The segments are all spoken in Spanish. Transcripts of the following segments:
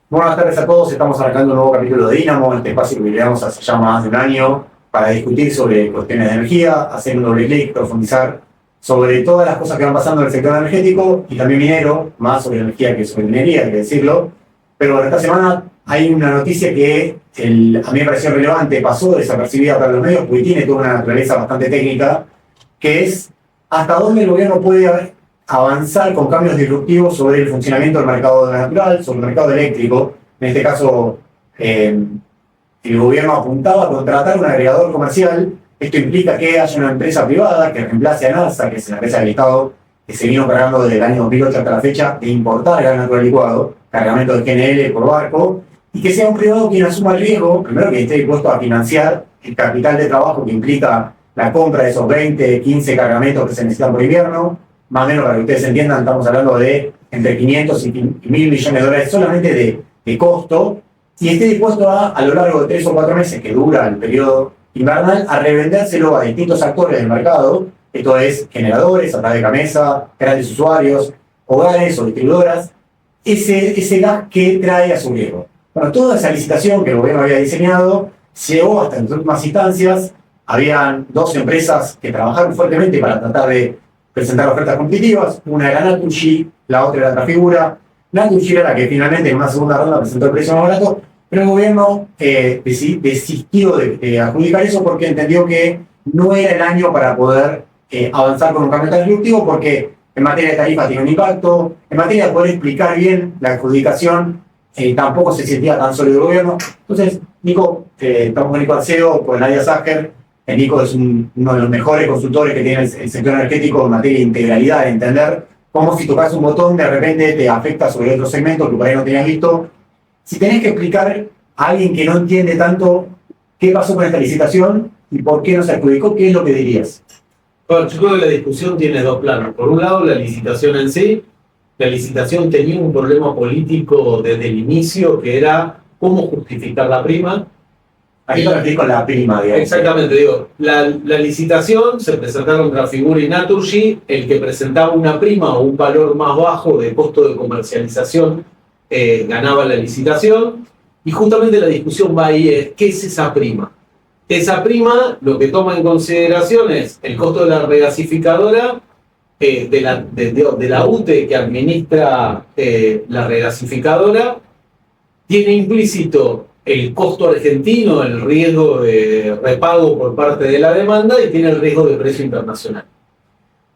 Buenas tardes a todos, estamos arrancando un nuevo capítulo de Dínamo, este espacio que creamos hace ya más de un año para discutir sobre cuestiones de energía, hacer un doble clic, profundizar sobre todas las cosas que van pasando en el sector energético y también minero, más sobre energía que sobre minería, hay que decirlo. Pero bueno, esta semana hay una noticia que a mí me pareció relevante, pasó desapercibida para los medios, porque tiene toda una naturaleza bastante técnica, que es hasta dónde el gobierno puede avanzar con cambios disruptivos sobre el funcionamiento del mercado natural, sobre el mercado eléctrico. En este caso, el gobierno apuntaba a contratar un agregador comercial. Esto implica que haya una empresa privada que reemplace a NASA, que es la empresa del Estado que se vino cargando desde el año 2008 hasta la fecha de importar gas natural licuado, cargamento de GNL por barco, y que sea un privado quien asuma el riesgo, primero que esté dispuesto a financiar el capital de trabajo que implica la compra de esos 20, 15 cargamentos que se necesitan por invierno. Más o menos, para que ustedes entiendan, estamos hablando de entre 500 y 1.000 millones de dólares solamente de costo, y esté dispuesto a lo largo de 3 o 4 meses, que dura el periodo invernal, a revendérselo a distintos actores del mercado, esto es, generadores, a través de Gamesa, grandes usuarios, hogares o distribuidoras, ese gas que trae a su riesgo. Bueno, toda esa licitación que el gobierno había diseñado llegó hasta las últimas instancias. Habían 2 empresas que trabajaron fuertemente para tratar de presentar ofertas competitivas, una era Naturgy, la otra era Trafigura. Naturgy era la que finalmente en una segunda ronda presentó el precio más barato, pero el gobierno desistió de adjudicar eso porque entendió que no era el año para poder avanzar con un cambio tan disruptivo, porque en materia de tarifas tiene un impacto, en materia de poder explicar bien la adjudicación tampoco se sentía tan sólido el gobierno. Entonces, Nico, estamos con Nico Arceo, con Nadia Sager. Nico es uno de los mejores consultores que tiene el sector energético en materia de integralidad, de entender cómo si tocas un botón de repente te afecta sobre otro segmento que por ahí no tenías visto. Si tenés que explicar a alguien que no entiende tanto qué pasó con esta licitación y por qué no se adjudicó, ¿qué es lo que dirías? Bueno, yo creo que la discusión tiene 2 planos. Por un lado, la licitación en sí. La licitación tenía un problema político desde el inicio, que era cómo justificar la prima. Aquí te refieres con la prima, digamos. Exactamente, digo, la licitación se presentaron Trafigura y Naturgy. El que presentaba una prima o un valor más bajo de costo de comercialización ganaba la licitación. Y justamente la discusión va ahí, es ¿qué es esa prima? Esa prima lo que toma en consideración es el costo de la regasificadora, de la UTE que administra la regasificadora, tiene implícito el costo argentino, el riesgo de repago por parte de la demanda, y tiene el riesgo de precio internacional.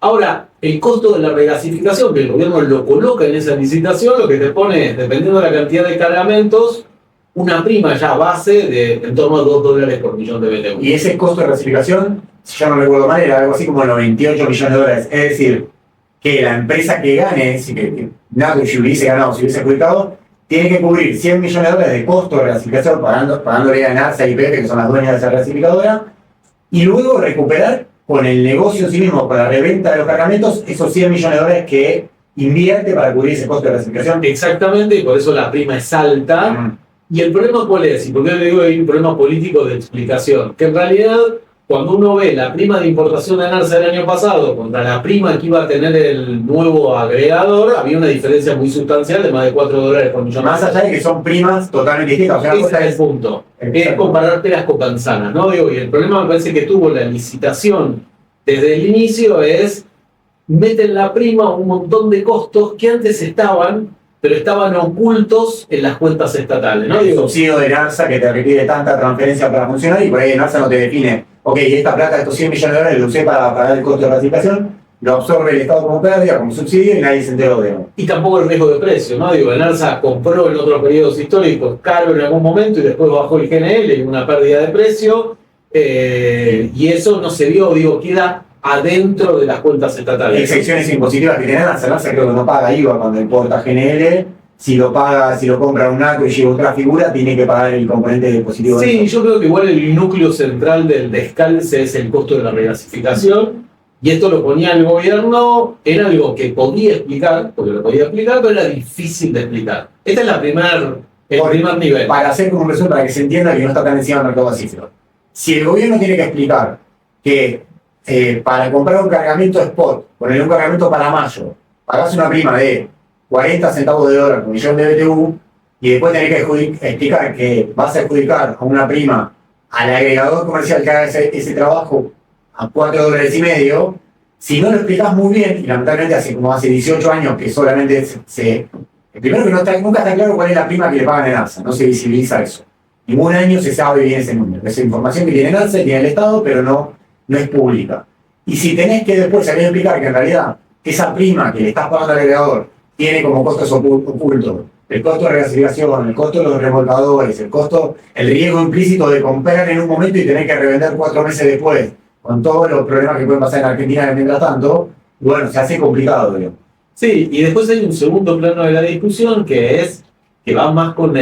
Ahora, el costo de la regasificación, que el gobierno lo coloca en esa licitación, lo que te pone, dependiendo de la cantidad de cargamentos, una prima ya base de en torno a $2 por millón de BTU. Y ese costo de regasificación, si yo no recuerdo mal, era algo así como 98 millones de dólares. Es decir, que la empresa que gane, si que Naturgy hubiese ganado, si hubiese adjudicado, tiene que cubrir 100 millones de dólares de costo de regasificación pagándole a NARSA y IPF, que son las dueñas de esa regasificadora, y luego recuperar con el negocio en sí mismo, con la reventa de los cargamentos, esos 100 millones de dólares que invierte para cubrir ese costo de regasificación. Exactamente, y por eso la prima es alta. ¿Y el problema cuál es? Y por qué le digo que hay un problema político de explicación. Que en realidad, cuando uno ve la prima de importación de NARSA del año pasado contra la prima que iba a tener el nuevo agregador, había una diferencia muy sustancial de más de $4 por millón. Más allá de que son primas totalmente distintas. O sea, ese es el punto. Es comparar peras con manzanas, ¿no? Digo, y el problema me parece que tuvo la licitación desde el inicio es meten la prima un montón de costos que antes estaban, pero estaban ocultos en las cuentas estatales, ¿no? El subsidio de NARSA que te requiere tanta transferencia para funcionar, y por ahí NARSA no te define, ok, esta plata, estos 100 millones de dólares lo usé para pagar el costo de regasificación, lo absorbe el Estado como pérdida, como subsidio, y nadie se enteró de él. Y tampoco el riesgo de precio, ¿no? Digo, NARSA compró en otros periodos históricos caro en algún momento y después bajó el GNL y una pérdida de precio, y eso no se vio, digo, queda adentro de las cuentas estatales. Excepciones impositivas que tiene NARSA creo que no paga IVA cuando importa GNL. Si lo compra un Naturgy o otra figura, tiene que pagar el componente de positivo. Sí, yo creo que igual el núcleo central del descalce es el costo de la regasificación, y esto lo ponía el gobierno, era algo que podía explicar, porque lo podía explicar, pero era difícil de explicar. Este es el primer nivel. Para hacer como un resumen, para que se entienda que no está tan encima del mercado pacífico. Si el gobierno tiene que explicar que para comprar un cargamento spot, poner un cargamento para mayo, pagás una prima de 40 centavos de dólar por millón de BTU, y después tenés que explicar que vas a adjudicar a una prima al agregador comercial que haga ese trabajo a $4.50, si no lo explicás muy bien, y lamentablemente hace 18 años que solamente primero que nunca está claro cuál es la prima que le pagan en ARSA, no se visibiliza eso. Ningún año se sabe bien ese número. Es información que tiene el ARSA, tiene el Estado, pero no es pública. Y si tenés que después salir a explicar que en realidad esa prima que le estás pagando al agregador tiene como costos ocultos el costo de regasificación, el costo de los remolcadores, el riesgo implícito de comprar en un momento y tener que revender 4 meses después, con todos los problemas que pueden pasar en Argentina mientras tanto, bueno, se hace complicado, creo. Sí, y después hay un segundo plano de la discusión que va más con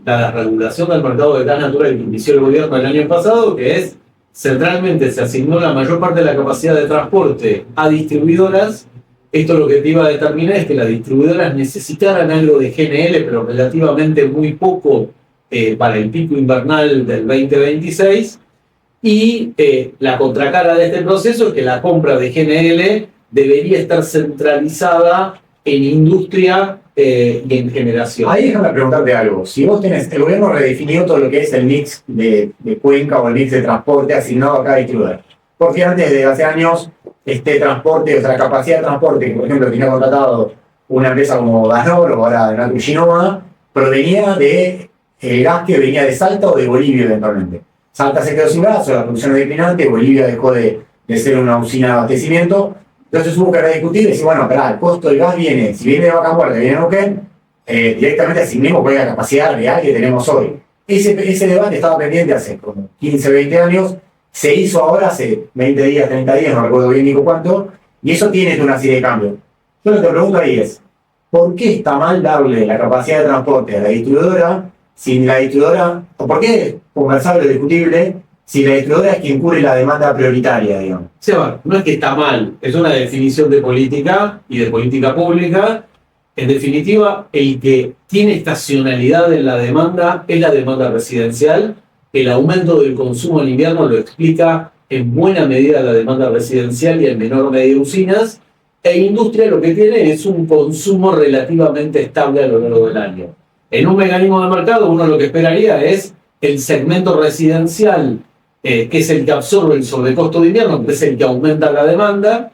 la regulación del mercado de gas natural que inició el gobierno el año pasado, que es centralmente se asignó la mayor parte de la capacidad de transporte a distribuidoras. Esto lo que te iba a determinar es que las distribuidoras necesitaran algo de GNL, pero relativamente muy poco para el pico invernal del 2026. Y la contracara de este proceso es que la compra de GNL debería estar centralizada en industria y en generación. Ahí déjame preguntarte algo. Si vos tenés, el gobierno redefinió todo lo que es el mix de cuenca o el mix de transporte asignado a cada distribuidor. Porque antes de hace años, este transporte, o sea, la capacidad de transporte, que por ejemplo tenía contratado una empresa como Danor o ahora Naturgy Nova, provenía de el gas que venía de Salta o de Bolivia eventualmente. Salta se quedó sin gas, o la producción es declinante, Bolivia dejó de ser una usina de abastecimiento. Entonces hubo que rediscutir y decir, bueno, el costo del gas viene, si viene de Vaca Muerta, viene de Neuquén, directamente asignemos cuál es la capacidad real que tenemos hoy. Ese debate estaba pendiente hace como 15, 20 años, se hizo ahora hace 20 días, 30 días, no recuerdo bien ni cuánto, y eso tiene una serie de cambios. Yo lo que te pregunto ahí es, ¿por qué está mal darle la capacidad de transporte a la distribuidora sin la distribuidora, o por qué es conversable o discutible si la distribuidora es quien cubre la demanda prioritaria, digamos? Seba, no es que está mal, es una definición de política y de política pública. En definitiva, el que tiene estacionalidad en la demanda es la demanda residencial. El aumento del consumo en invierno lo explica en buena medida la demanda residencial y en menor medida usinas. E industria lo que tiene es un consumo relativamente estable a lo largo del año. En un mecanismo de mercado, uno lo que esperaría es el segmento residencial, que es el que absorbe el sobrecosto de invierno, que es el que aumenta la demanda.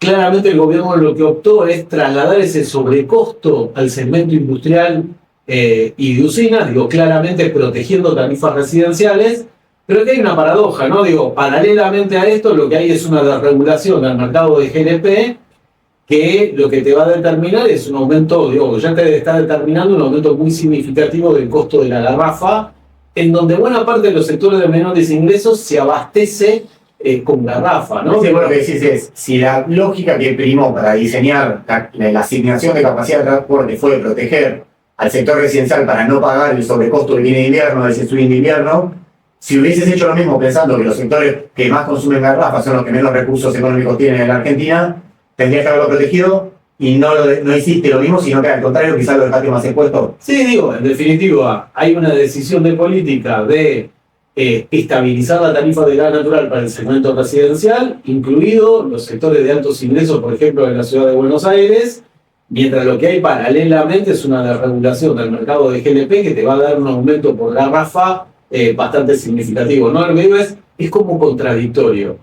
Claramente el gobierno lo que optó es trasladar ese sobrecosto al segmento industrial y de usinas, claramente protegiendo tarifas residenciales, pero que hay una paradoja, ¿no? Paralelamente a esto lo que hay es una desregulación del mercado de GNP que lo que te va a determinar es un aumento, ya te está determinando un aumento muy significativo del costo de la garrafa, en donde buena parte de los sectores de menores ingresos se abastece con garrafa, ¿no? Sí, lo que decís es, si la lógica que primó para diseñar la asignación de capacidad de transporte fue proteger al sector residencial para no pagar el sobrecosto que viene de invierno, del swing de invierno, si hubieses hecho lo mismo pensando que los sectores que más consumen garrafa son los que menos recursos económicos tienen en la Argentina, tendrías que haberlo protegido y no hiciste lo mismo, sino que al contrario quizás lo dejaste más expuesto. Sí, en definitiva, hay una decisión de política de estabilizar la tarifa de gas natural para el segmento residencial, incluido los sectores de altos ingresos, por ejemplo, en la ciudad de Buenos Aires, mientras lo que hay paralelamente es una desregulación del mercado de GNP que te va a dar un aumento por garrafa bastante significativo, ¿no? Lo que digo es como contradictorio.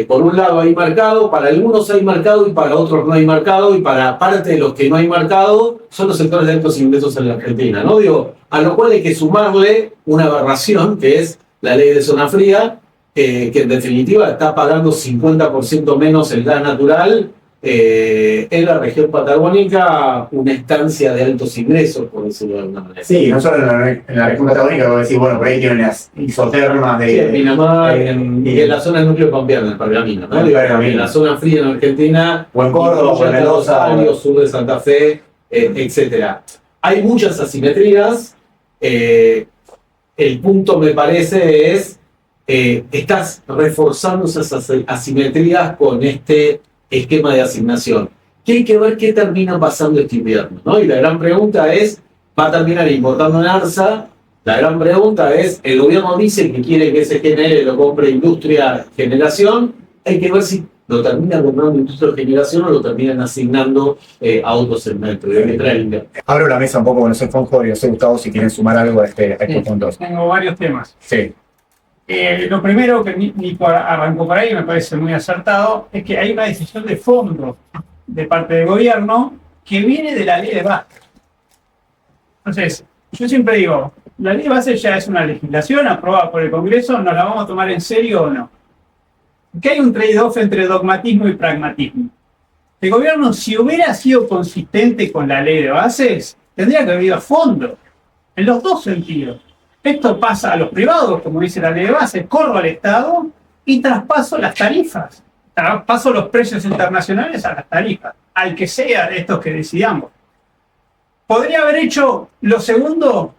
Por un lado hay mercado, para algunos hay mercado y para otros no hay mercado, y para parte de los que no hay mercado son los sectores de altos ingresos en la Argentina, ¿no? A lo cual hay que sumarle una aberración que es la ley de zona fría, que en definitiva está pagando 50% menos el gas natural en la región patagónica, una estancia de altos ingresos, por decirlo de alguna manera. Sí, no solo en la región patagónica, como decir, por ahí tienen las isotermas de... Sí, en Pinamar y en la zona del núcleo pampeano, en Pergamino, ¿no? En la zona fría en Argentina, o en Córdoba, o en Mendoza, sur de Santa Fe, etc. Hay muchas asimetrías. El punto, me parece, es estás reforzando esas asimetrías con este esquema de asignación. Que hay que ver qué termina pasando este invierno, ¿no? Y la gran pregunta es, ¿va a terminar importando en ARSA? La gran pregunta es, el gobierno dice que quiere que ese GNL lo compre industria generación, hay que ver si lo termina comprando industria de generación o lo terminan asignando a otro segmento. Abro la mesa un poco con ese Fonjo y no sé, Gustavo, si quieren sumar algo a estos puntos. Tengo varios temas. Sí. Lo primero que Nico arrancó por ahí, y me parece muy acertado, es que hay una decisión de fondo de parte del gobierno que viene de la ley de bases. Entonces, yo siempre digo, la ley de bases ya es una legislación aprobada por el Congreso, ¿nos la vamos a tomar en serio o no? Porque hay un trade-off entre dogmatismo y pragmatismo. El gobierno, si hubiera sido consistente con la ley de bases, tendría que haber ido a fondo, en los dos sentidos. Esto pasa a los privados, como dice la ley de bases, corro al Estado y traspaso las tarifas. Traspaso los precios internacionales a las tarifas, al que sea de estos que decidamos. Podría haber hecho lo segundo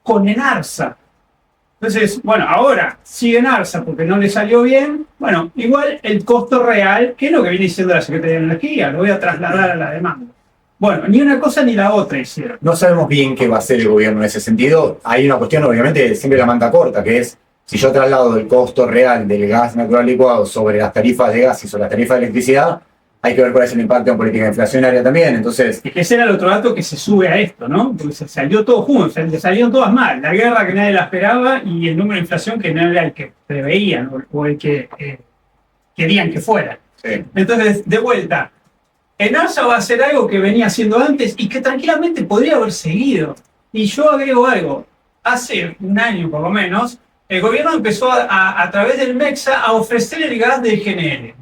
con Enarsa. Entonces, bueno, ahora sigue Enarsa porque no le salió bien. Bueno, igual el costo real, que es lo que viene diciendo la Secretaría de Energía, lo voy a trasladar a la demanda. Bueno, ni una cosa ni la otra hicieron. No sabemos bien qué va a hacer el gobierno en ese sentido. Hay una cuestión, obviamente, siempre la manta corta, que es si yo traslado el costo real del gas natural licuado sobre las tarifas de gas y sobre las tarifas de electricidad, hay que ver cuál es el impacto en política inflacionaria también. Entonces, y que ese era el otro dato que se sube a esto, ¿no? Porque se salió todo junto, le salieron todas mal. La guerra que nadie la esperaba y el número de inflación que no era el que preveían o el que querían que fuera. sí. Entonces, de vuelta, Enarsa va a hacer algo que venía haciendo antes y que tranquilamente podría haber seguido. Y yo agrego algo. Hace un año por lo menos, el gobierno empezó a través del MEXA a ofrecer el gas del GNL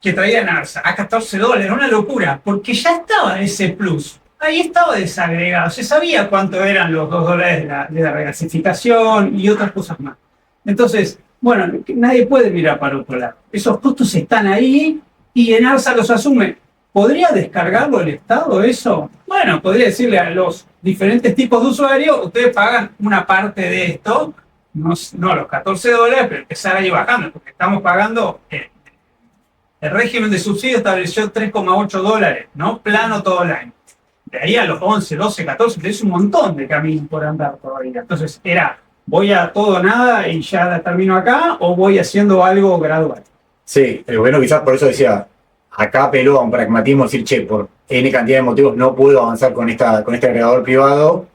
que traía Enarsa a $14, una locura, porque ya estaba ese plus. Ahí estaba desagregado, se sabía cuánto eran los $2 de la regasificación y otras cosas más. Entonces, bueno, nadie puede mirar para otro lado. Esos costos están ahí y Enarsa los asume. ¿Podría descargarlo el Estado eso? Bueno, podría decirle a los diferentes tipos de usuarios, ustedes pagan una parte de esto, no los $14, pero empezar a ir bajando, porque estamos pagando, el régimen de subsidio estableció $3,8, ¿no? Plano todo el año. De ahí a los 11, 12, 14, es un montón de camino por andar todavía. Entonces era, voy a todo o nada y ya termino acá, o voy haciendo algo gradual. Sí, el gobierno quizás por eso decía, acá apeló a un pragmatismo, decir, che, por N cantidad de motivos no puedo avanzar con este agregador privado,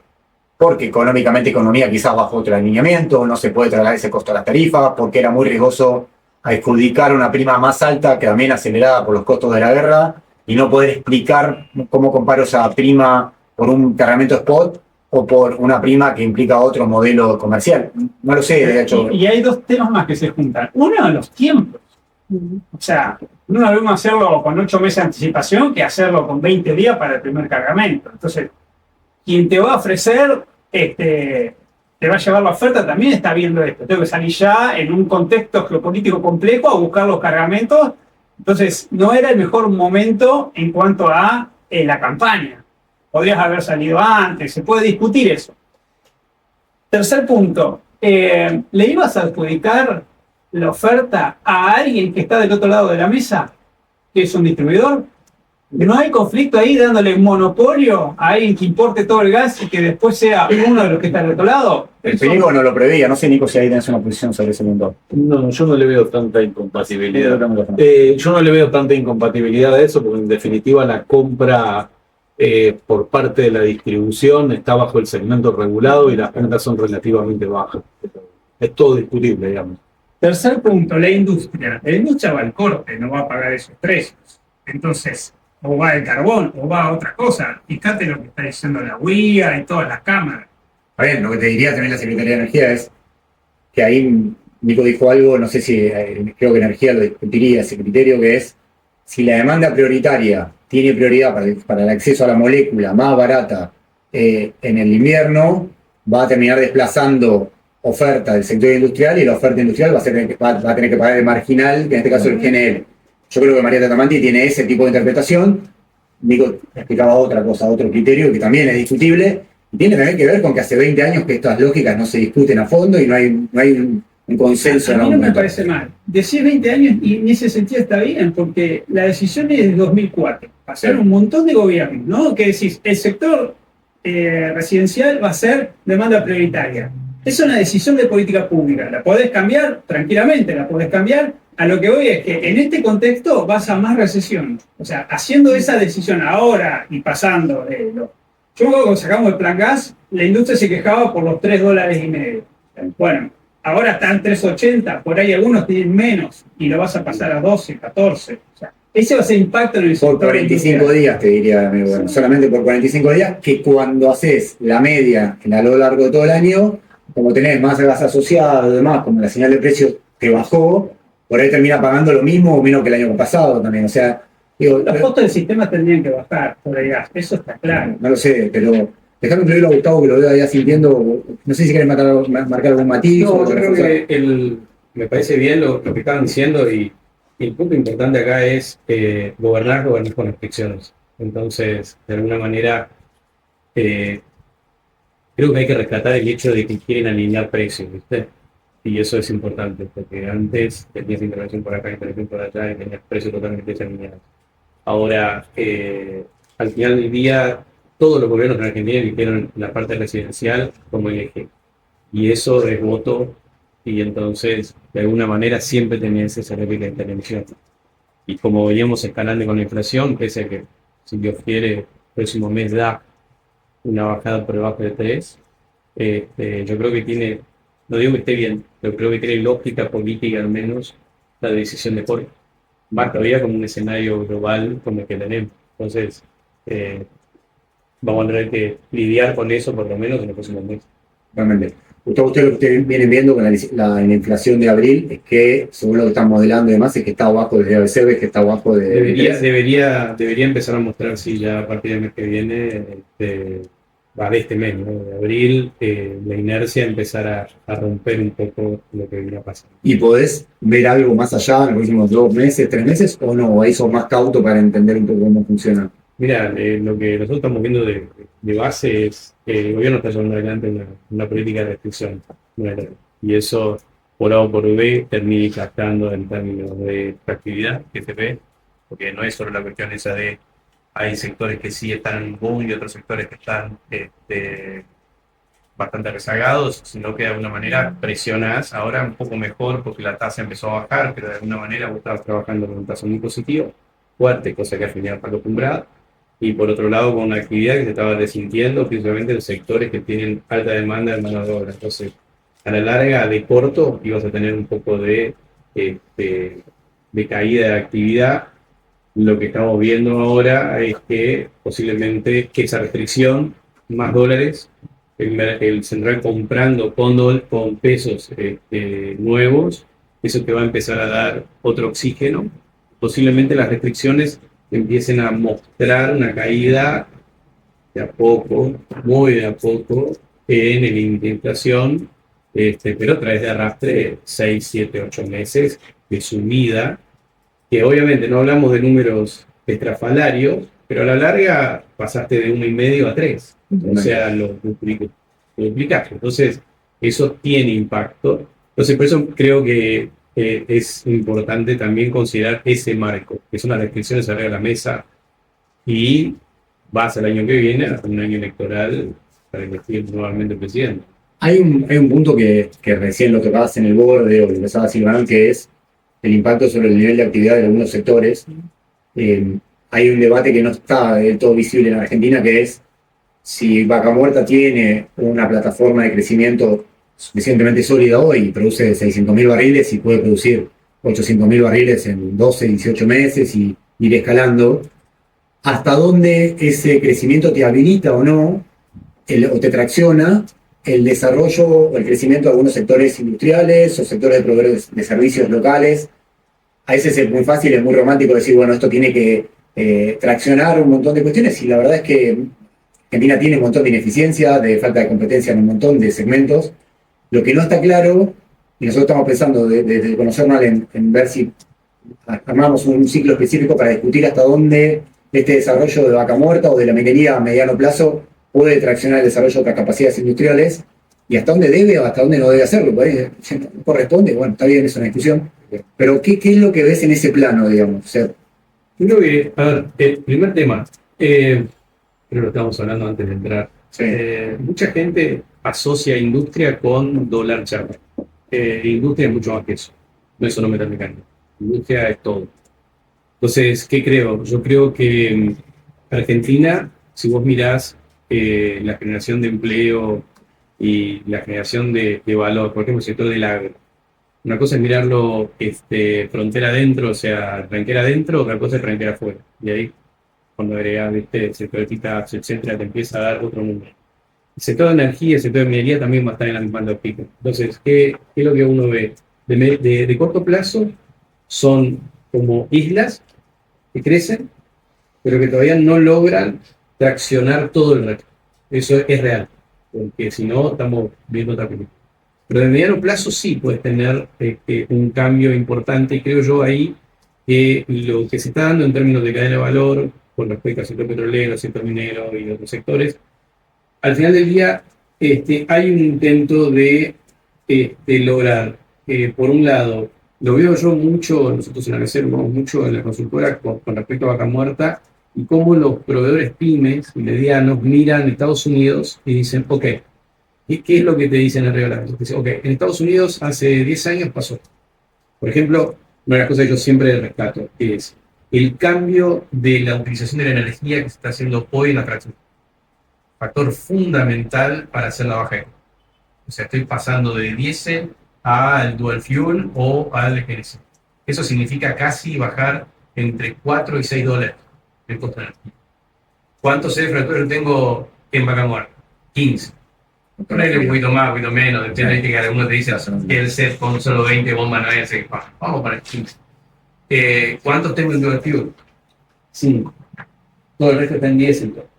porque económicamente economía quizás bajo otro alineamiento, no se puede trasladar ese costo a las tarifas, porque era muy riesgoso adjudicar una prima más alta, que también acelerada por los costos de la guerra, y no poder explicar cómo comparo esa prima por un cargamento spot o por una prima que implica otro modelo comercial. No lo sé, de hecho. Y hay dos temas más que se juntan. Uno, los tiempos. O sea, no es lo mismo hacerlo con 8 meses de anticipación que hacerlo con 20 días para el primer cargamento. Entonces, quien te va a ofrecer, te va a llevar la oferta, también está viendo esto. Tengo que salir ya en un contexto geopolítico complejo a buscar los cargamentos. Entonces, no era el mejor momento en cuanto a la campaña. Podrías haber salido antes, se puede discutir eso. Tercer punto, ¿le ibas a adjudicar la oferta a alguien que está del otro lado de la mesa, que es un distribuidor? ¿No hay conflicto ahí dándole monopolio a alguien que importe todo el gas y que después sea uno de los que está del otro lado? El PNICO no lo preveía, no sé, Nico, si ahí tenés una posición sobre ese punto. No, yo no le veo tanta incompatibilidad. Yo no le veo tanta incompatibilidad a eso, porque en definitiva la compra por parte de la distribución está bajo el segmento regulado y las ventas son relativamente bajas. Es todo discutible, digamos. Tercer punto, la industria. La industria va al corte, no va a pagar esos precios. Entonces, o va el carbón, o va a otra cosa. Fíjate lo que está diciendo la UIA y todas las cámaras. A ver, lo que te diría también la Secretaría de Energía es que ahí Nico dijo algo, no sé si creo que Energía lo discutiría, ese criterio que es, si la demanda prioritaria tiene prioridad para el acceso a la molécula más barata en el invierno, va a terminar desplazando oferta del sector industrial y la oferta industrial va a tener que pagar el marginal, que en este caso es el GNL. Yo creo que María Tatamanti tiene ese tipo de interpretación. Nico explicaba otra cosa, otro criterio que también es discutible y tiene también que ver con que hace 20 años que estas lógicas no se discuten a fondo y no hay un consenso. A mí no me parece mal. Decir 20 años y en ese sentido está bien, porque la decisión es de 2004. Pasaron un montón de gobiernos, ¿no? Que decís, el sector residencial va a ser demanda prioritaria. Es una decisión de política pública. La podés cambiar tranquilamente, la podés cambiar A lo que voy es que en este contexto vas a más recesión. O sea, haciendo esa decisión ahora y pasando yo cuando sacamos el plan gas, la industria se quejaba por los $3.50. Bueno, ahora están 3.80, por ahí algunos tienen menos y lo vas a pasar a 12, 14. O sea, ese va a ser impacto en el sector. Por 45 días, te diría, amigo, bueno, solamente por 45 días, que cuando haces la media a lo largo de todo el año, como tenés más gas asociado y demás, como la señal de precio que bajó, por ahí termina pagando lo mismo o menos que el año pasado también. O sea, digo, los costos del sistema tendrían que bajar por el gas, eso está claro. No lo sé, pero dejame incluirlo a Gustavo, que lo veo ahí sintiendo. No sé si querés marcar algún matiz. No, yo creo que me parece bien lo que estaban diciendo y el punto importante acá es gobernar con restricciones. Entonces, de alguna manera, creo que hay que rescatar el hecho de que quieren alinear precios, ¿viste? Y eso es importante, porque antes tenías intervención por acá, intervención por allá y tenías precios totalmente desalineados. Ahora, al final del día, todos los gobiernos en Argentina eligieron la parte residencial como el eje. Y eso es voto, y entonces, de alguna manera, siempre tenías esa réplica de intervención. Y como veníamos escalando con la inflación, pese a que, si Dios quiere, el próximo mes da una bajada por debajo de 3, yo creo que tiene, no digo que esté bien, pero creo que tiene lógica política al menos la decisión de Jorge. Más todavía como un escenario global como el que tenemos. Entonces, vamos a tener que lidiar con eso por lo menos en los próximos meses. Realmente. Gustavo, ustedes lo que ustedes vienen viendo con la inflación de abril es que, según lo que están modelando y demás, es que está abajo desde ABC, ves que está abajo de... Debería empezar a mostrar, sí, ya a partir del mes que viene, va de este mes, ¿no? De abril, la inercia empezar a romper un poco lo que venía pasando. ¿Y podés ver algo más allá en los próximos 2 meses, 3 meses, o no? ¿Ahí sos más cauto para entender un poco cómo funciona? Mira, lo que nosotros estamos viendo de base es que el gobierno está llevando adelante una política de restricción. Y eso, por A o por B, termina impactando en términos de actividad que se ve, porque no es solo la cuestión esa de hay sectores que sí están en boom y otros sectores que están bastante rezagados, sino que de alguna manera presionas ahora un poco mejor porque la tasa empezó a bajar, pero de alguna manera vos estabas trabajando con un tasa muy positivo, fuerte, cosa que al final está acostumbrada. Y por otro lado, con una actividad que se estaba resintiendo, principalmente en sectores que tienen alta demanda de mano de obra. Entonces, a la larga, de corto, ibas a tener un poco de caída de actividad. Lo que estamos viendo ahora es que posiblemente que esa restricción, más dólares, el central comprando con pesos nuevos, eso te va a empezar a dar otro oxígeno. Posiblemente las restricciones empiecen a mostrar una caída de a poco, muy de a poco, en el índice de inflación, pero a través de arrastre 6, 7, 8 meses de subida, que obviamente no hablamos de números estrafalarios, pero a la larga pasaste de 1,5 a 3, o sea, lo duplicaste. Entonces, eso tiene impacto. Entonces, por eso creo que es importante también considerar ese marco, que son las restricciones arriba de la mesa, y vas al año que viene, a un año electoral, para elegir nuevamente presidente. Hay un punto que recién lo tocabas en el borde, o lo empezabas a silbar, que es el impacto sobre el nivel de actividad de algunos sectores. Hay un debate que no está del todo visible en Argentina, que es si Vaca Muerta tiene una plataforma de crecimiento suficientemente sólida hoy y produce 600.000 barriles y puede producir 800.000 barriles en 12, 18 meses y ir escalando, hasta dónde ese crecimiento te habilita o no, o te tracciona el desarrollo o el crecimiento de algunos sectores industriales o sectores de proveedores de servicios locales. A veces es muy fácil, es muy romántico decir, bueno, esto tiene que traccionar un montón de cuestiones, y la verdad es que Argentina tiene un montón de ineficiencia, de falta de competencia en un montón de segmentos. Lo que no está claro, y nosotros estamos pensando desde conocernos en ver si armamos un ciclo específico para discutir hasta dónde este desarrollo de Vaca Muerta o de la minería a mediano plazo puede traccionar el desarrollo de otras capacidades industriales, y hasta dónde debe o hasta dónde no debe hacerlo. Por ahí no corresponde, bueno, está bien, es una discusión. Pero ¿qué es lo que ves en ese plano, digamos? O sea, yo creo que, a ver, el primer tema, creo que lo estábamos hablando antes de entrar. Sí. Mucha gente asocia industria con dólar charla. Industria es mucho más que eso. No es solo metal mecánico. industria es todo. Entonces, ¿qué creo? Yo creo que Argentina, si vos mirás la generación de empleo y la generación de valor, por ejemplo, el sector del agro, una cosa es mirarlo frontera adentro, o sea, tranquera adentro, otra cosa es tranquera afuera. Y ahí, cuando agregas el sector de TICAPS, etcétera, te empieza a dar otro número. El sector de energía, el sector de minería también va a estar en la misma lógica. Entonces, ¿qué es lo que uno ve? De corto plazo son como islas que crecen, pero que todavía no logran traccionar todo el resto. Eso es real, porque si no, estamos viendo otra película. Pero de mediano plazo sí puedes tener un cambio importante, y creo yo ahí que lo que se está dando en términos de cadena de valor con respecto al sector petrolero, sector minero y otros sectores, al final del día hay un intento de lograr, por un lado, lo veo yo mucho, nosotros en ABC lo vemos mucho en la consultora con respecto a Vaca Muerta, y cómo los proveedores pymes y medianos miran a Estados Unidos y dicen, ok, ¿qué es lo que te dicen en reglamento? Dicen, ok, en Estados Unidos hace 10 años pasó. Por ejemplo, una de las cosas que yo siempre rescato es el cambio de la utilización de la energía que se está haciendo hoy en la fracción. Factor fundamental para hacer la baja. O sea, estoy pasando de diésel al dual fuel o al GNC. Eso significa casi bajar entre 4 y 6 dólares el costo de energía. ¿Cuántos fractores yo tengo en Vaca Muerta? 15. Ponele un poquito más, un poquito menos, depende de que algunos te dicen que el set con solo 20 bombas no es, vamos para el 15. ¿Cuántos tengo en dual fuel? 5. Todo el resto está en 10 entonces.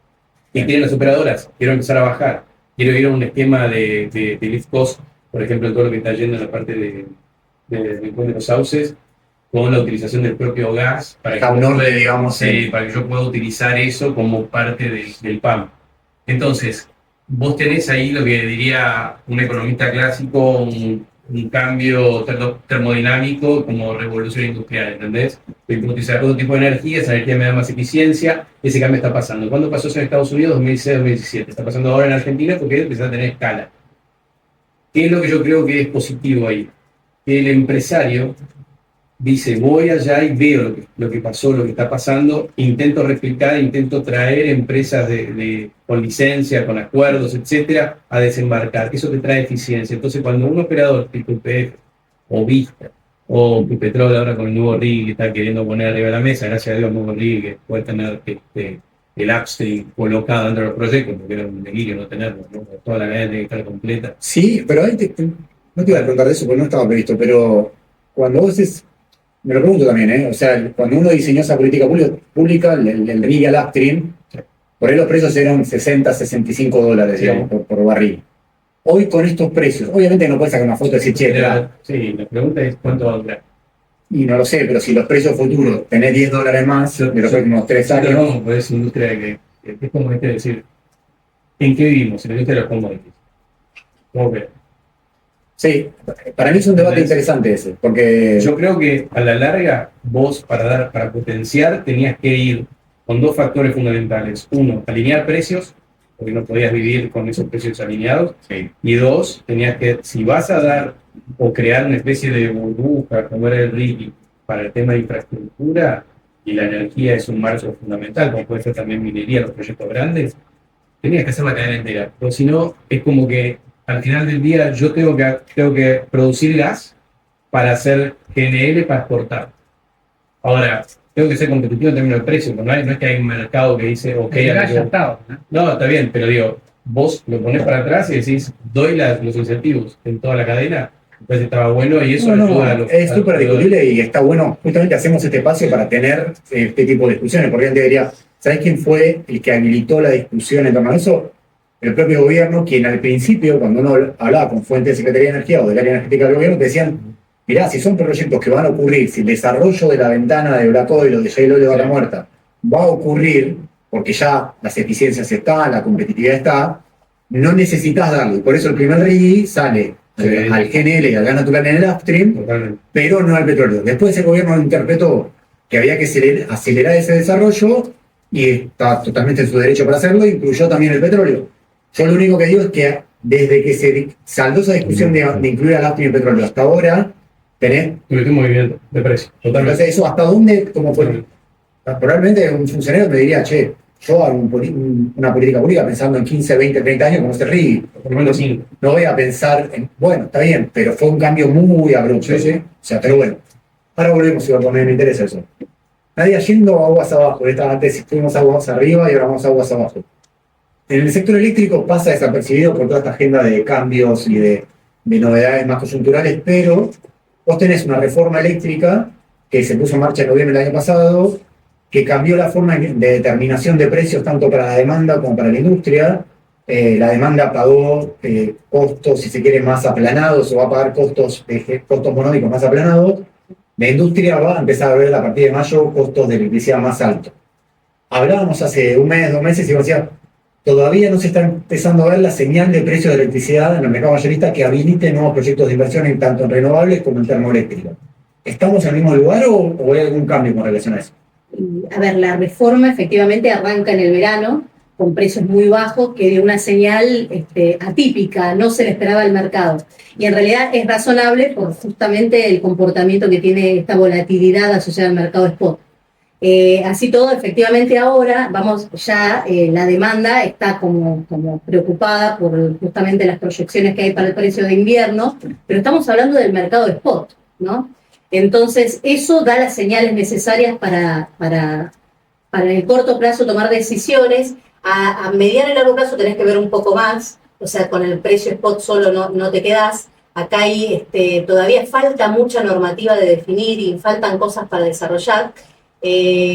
¿Y tienen las operadoras? Quiero empezar a bajar. Quiero ir a un esquema de lift cost, por ejemplo, todo lo que está yendo en la parte de los sauces, con la utilización del propio gas, para que, para que yo pueda utilizar eso como parte del PAM. Entonces, vos tenés ahí lo que diría un economista clásico, un cambio termodinámico como revolución industrial, ¿entendés? Voy a utilizar otro tipo de energía, esa energía me da más eficiencia, ese cambio está pasando. ¿Cuándo pasó eso en Estados Unidos? 2016-2017. Está pasando ahora en Argentina porque empieza a tener escala. ¿Qué es lo que yo creo que es positivo ahí? Que el empresario dice, voy allá y veo lo que pasó, lo que está pasando, intento replicar, intento traer empresas con licencia, con acuerdos, etcétera, a desembarcar. Eso te trae eficiencia. Entonces, cuando un operador tipo UPF o Vista o Petrol ahora con el nuevo RIG que está queriendo poner arriba de la mesa, gracias a Dios, el nuevo RIG que puede tener el upstream colocado dentro de los proyectos, porque era un delirio no tenerlo, ¿no? Toda la cadena tiene que estar completa. Sí, pero ahí no te iba a preguntar de eso porque no estaba previsto, pero cuando vos me lo pregunto también, o sea, cuando uno diseñó esa política pública, el RIG al upstream, por ahí los precios eran 60, 65 dólares, sí, digamos, por barril. Hoy con estos precios, obviamente no puedes sacar una foto y decir, che, sí, la pregunta es cuánto va a durar. Y no lo sé, pero si los precios futuros tenés 10 dólares más de los últimos 3 años. No, pues es una industria que es como decir, ¿en qué vivimos? En la industria de los commodities. ¿Cómo ves? Sí, para mí es un debate interesante ese, porque yo creo que a la larga vos para potenciar tenías que ir con dos factores fundamentales. Uno, alinear precios, porque no podías vivir con esos precios alineados. sí. Y dos, tenías que, si vas a dar o crear una especie de burbuja, como era el RIGI, para el tema de infraestructura, y la energía es un marco fundamental, como puede ser también minería, los proyectos grandes, tenías que hacer la cadena entera. Porque si no, es como que al final del día yo tengo que producir gas para hacer GNL para exportar. Ahora, tengo que ser competitivo en términos de precio, no es que hay un mercado que dice, ok, no, está bien, pero digo, vos lo ponés para atrás y decís, doy los incentivos en toda la cadena, entonces estaba bueno y eso ayuda a los... Es súper discutible y está bueno, justamente hacemos este espacio para tener este tipo de discusiones, porque antes diría, ¿sabés quién fue el que habilitó la discusión en torno a eso? El propio gobierno, quien al principio, cuando uno hablaba con fuentes de Secretaría de Energía o del área energética del gobierno, te decían, mirá, si son proyectos que van a ocurrir, si el desarrollo de la ventana de Black Oil o de Shale Oil de Vaca Muerta va a ocurrir, porque ya las eficiencias están, la competitividad está, no necesitas darlo. Y por eso el primer RIGI sale al GNL y al gas natural en el upstream, pero no al petróleo. Después el gobierno interpretó que había que acelerar ese desarrollo y está totalmente en su derecho para hacerlo, incluyó también el petróleo. Yo lo único que digo es que desde que se saldó esa discusión de incluir al upstream y el petróleo hasta ahora, tenés. Tuviste un movimiento de precio, totalmente. Entonces, ¿eso hasta dónde? ¿Cómo fue? Probablemente un funcionario me diría, che, yo hago una política pública pensando en 15, 20, 30 años como este RIGI. Por lo menos 5. No voy a pensar en, bueno, está bien, pero fue un cambio muy abrupto, ¿sí? O sea, pero bueno. Ahora volvemos, Iván, porque me interesa eso. Nadie yendo aguas abajo. Antes fuimos aguas arriba y ahora vamos aguas abajo. En el sector eléctrico pasa desapercibido por toda esta agenda de cambios y de novedades más coyunturales, pero vos tenés una reforma eléctrica que se puso en marcha en noviembre del año pasado, que cambió la forma de determinación de precios tanto para la demanda como para la industria. La demanda pagó costos, si se quiere, más aplanados, o va a pagar costos monómicos más aplanados. La industria va a empezar a ver a partir de mayo costos de electricidad más altos. Hablábamos hace un mes, 2 meses, y vos decías, todavía no se está empezando a ver la señal de precios de electricidad en el mercado mayorista que habilite nuevos proyectos de inversión en tanto en renovables como en termoeléctrica. ¿Estamos en el mismo lugar o hay algún cambio con relación a eso? A ver, la reforma efectivamente arranca en el verano con precios muy bajos que dio una señal atípica, no se le esperaba al mercado. Y en realidad es razonable por justamente el comportamiento que tiene esta volatilidad asociada al mercado spot. Así todo, efectivamente ahora vamos ya, la demanda está como preocupada por justamente las proyecciones que hay para el precio de invierno, pero estamos hablando del mercado spot, ¿no? Entonces eso da las señales necesarias para en el corto plazo tomar decisiones. A mediano y largo plazo tenés que ver un poco más, o sea, con el precio spot solo no te quedás. Acá hay, todavía falta mucha normativa de definir y faltan cosas para desarrollar.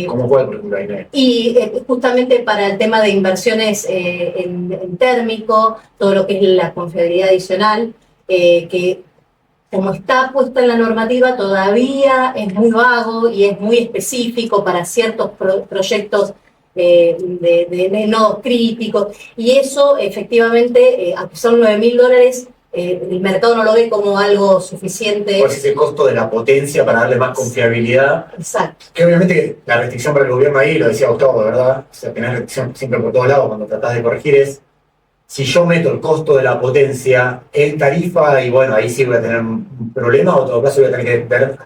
¿Cómo fue, por ejemplo, ahí? Y justamente para el tema de inversiones en térmico, todo lo que es la confiabilidad adicional, que como está puesta en la normativa todavía es muy vago y es muy específico para ciertos proyectos de nodos críticos, y eso efectivamente, aunque son $9.000, el mercado no lo ve como algo suficiente. ¿Cuál es el costo de la potencia para darle más confiabilidad? Exacto. Que obviamente la restricción para el gobierno ahí, lo decía Gustavo, de verdad, o sea, tenés restricción siempre por todos lados cuando tratás de corregir es, si yo meto el costo de la potencia en tarifa, y bueno, ahí sí voy a tener un problema, o en todo caso voy a tener que ver,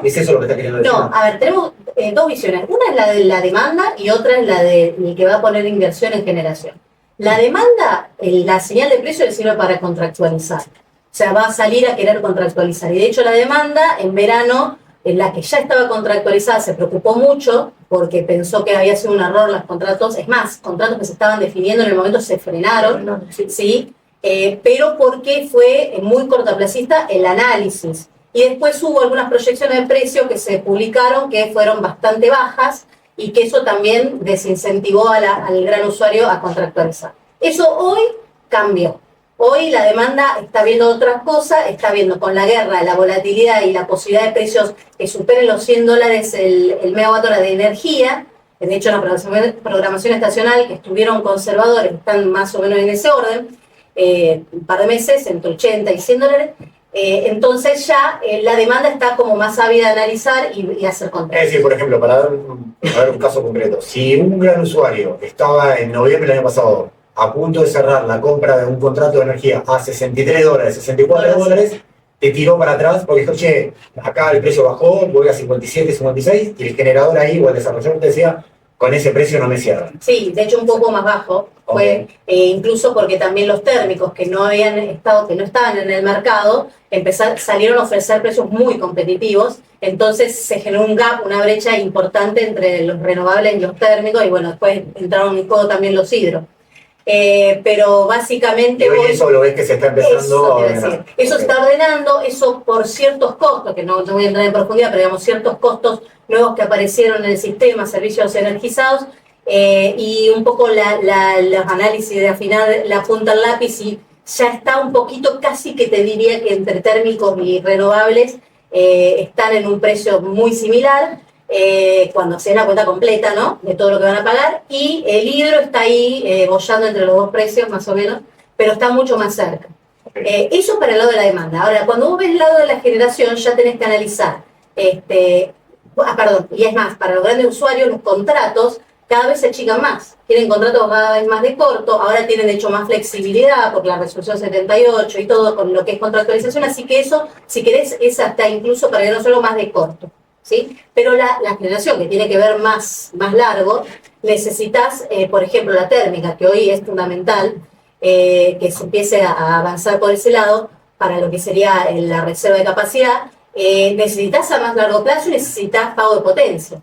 ¿es eso lo que está queriendo decir? No, a ver, tenemos dos visiones. Una es la de la demanda y otra es la de el que va a poner inversión en generación. La demanda, la señal de precio le sirve para contractualizar. O sea, va a salir a querer contractualizar. Y de hecho la demanda, en verano, en la que ya estaba contractualizada, se preocupó mucho porque pensó que había sido un error los contratos. Es más, contratos que se estaban definiendo en el momento se frenaron, ¿sí? Pero porque fue muy cortoplacista el análisis. Y después hubo algunas proyecciones de precio que se publicaron que fueron bastante bajas, y que eso también desincentivó al gran usuario a contractualizar. Eso hoy cambió. Hoy la demanda está viendo otras cosas, está viendo con la guerra, la volatilidad y la posibilidad de precios que superen los $100 el megawatt hora de energía. De hecho, la programación estacional, que estuvieron conservadores, están más o menos en ese orden, un par de meses, entre $80 y $100. Entonces ya la demanda está como más ávida de analizar y hacer contratos. Es decir, por ejemplo, para dar un caso concreto, si un gran usuario estaba en noviembre del año pasado a punto de cerrar la compra de un contrato de energía a $63, $64, te tiró para atrás porque dijo, che, acá el precio bajó, voy a 57, 56, y el generador ahí o el desarrollador te decía, con ese precio no me cierra. Sí, de hecho un poco más bajo, fue incluso porque también los térmicos que no estaban en el mercado, salieron a ofrecer precios muy competitivos, entonces se generó un gap, una brecha importante entre los renovables y los térmicos, y bueno, después entraron en juego también los hidros. Pero básicamente... Y hoy eso lo ves que se está empezando a ordenar. Eso se está ordenando, eso por ciertos costos, que no voy a entrar en profundidad, pero digamos ciertos costos nuevos que aparecieron en el sistema, servicios energizados, y un poco los análisis de afinar la punta al lápiz, y ya está un poquito, casi que te diría que entre térmicos y renovables están en un precio muy similar, cuando se den la cuenta completa, ¿no?, de todo lo que van a pagar, y el hidro está ahí bollando entre los dos precios más o menos, pero está mucho más cerca. Eso para el lado de la demanda. Ahora, cuando vos ves el lado de la generación, ya tenés que analizar, y es más, para los grandes usuarios, los contratos cada vez se achican más. Tienen contratos cada vez más de corto, ahora tienen de hecho más flexibilidad por la resolución 78 y todo con lo que es contractualización, así que eso, si querés, es hasta incluso para que no solo más de corto, ¿sí? Pero la generación que tiene que ver más largo, necesitas, por ejemplo, la térmica, que hoy es fundamental, que se empiece a avanzar por ese lado para lo que sería la reserva de capacidad, necesitas a más largo plazo y necesitas pago de potencia.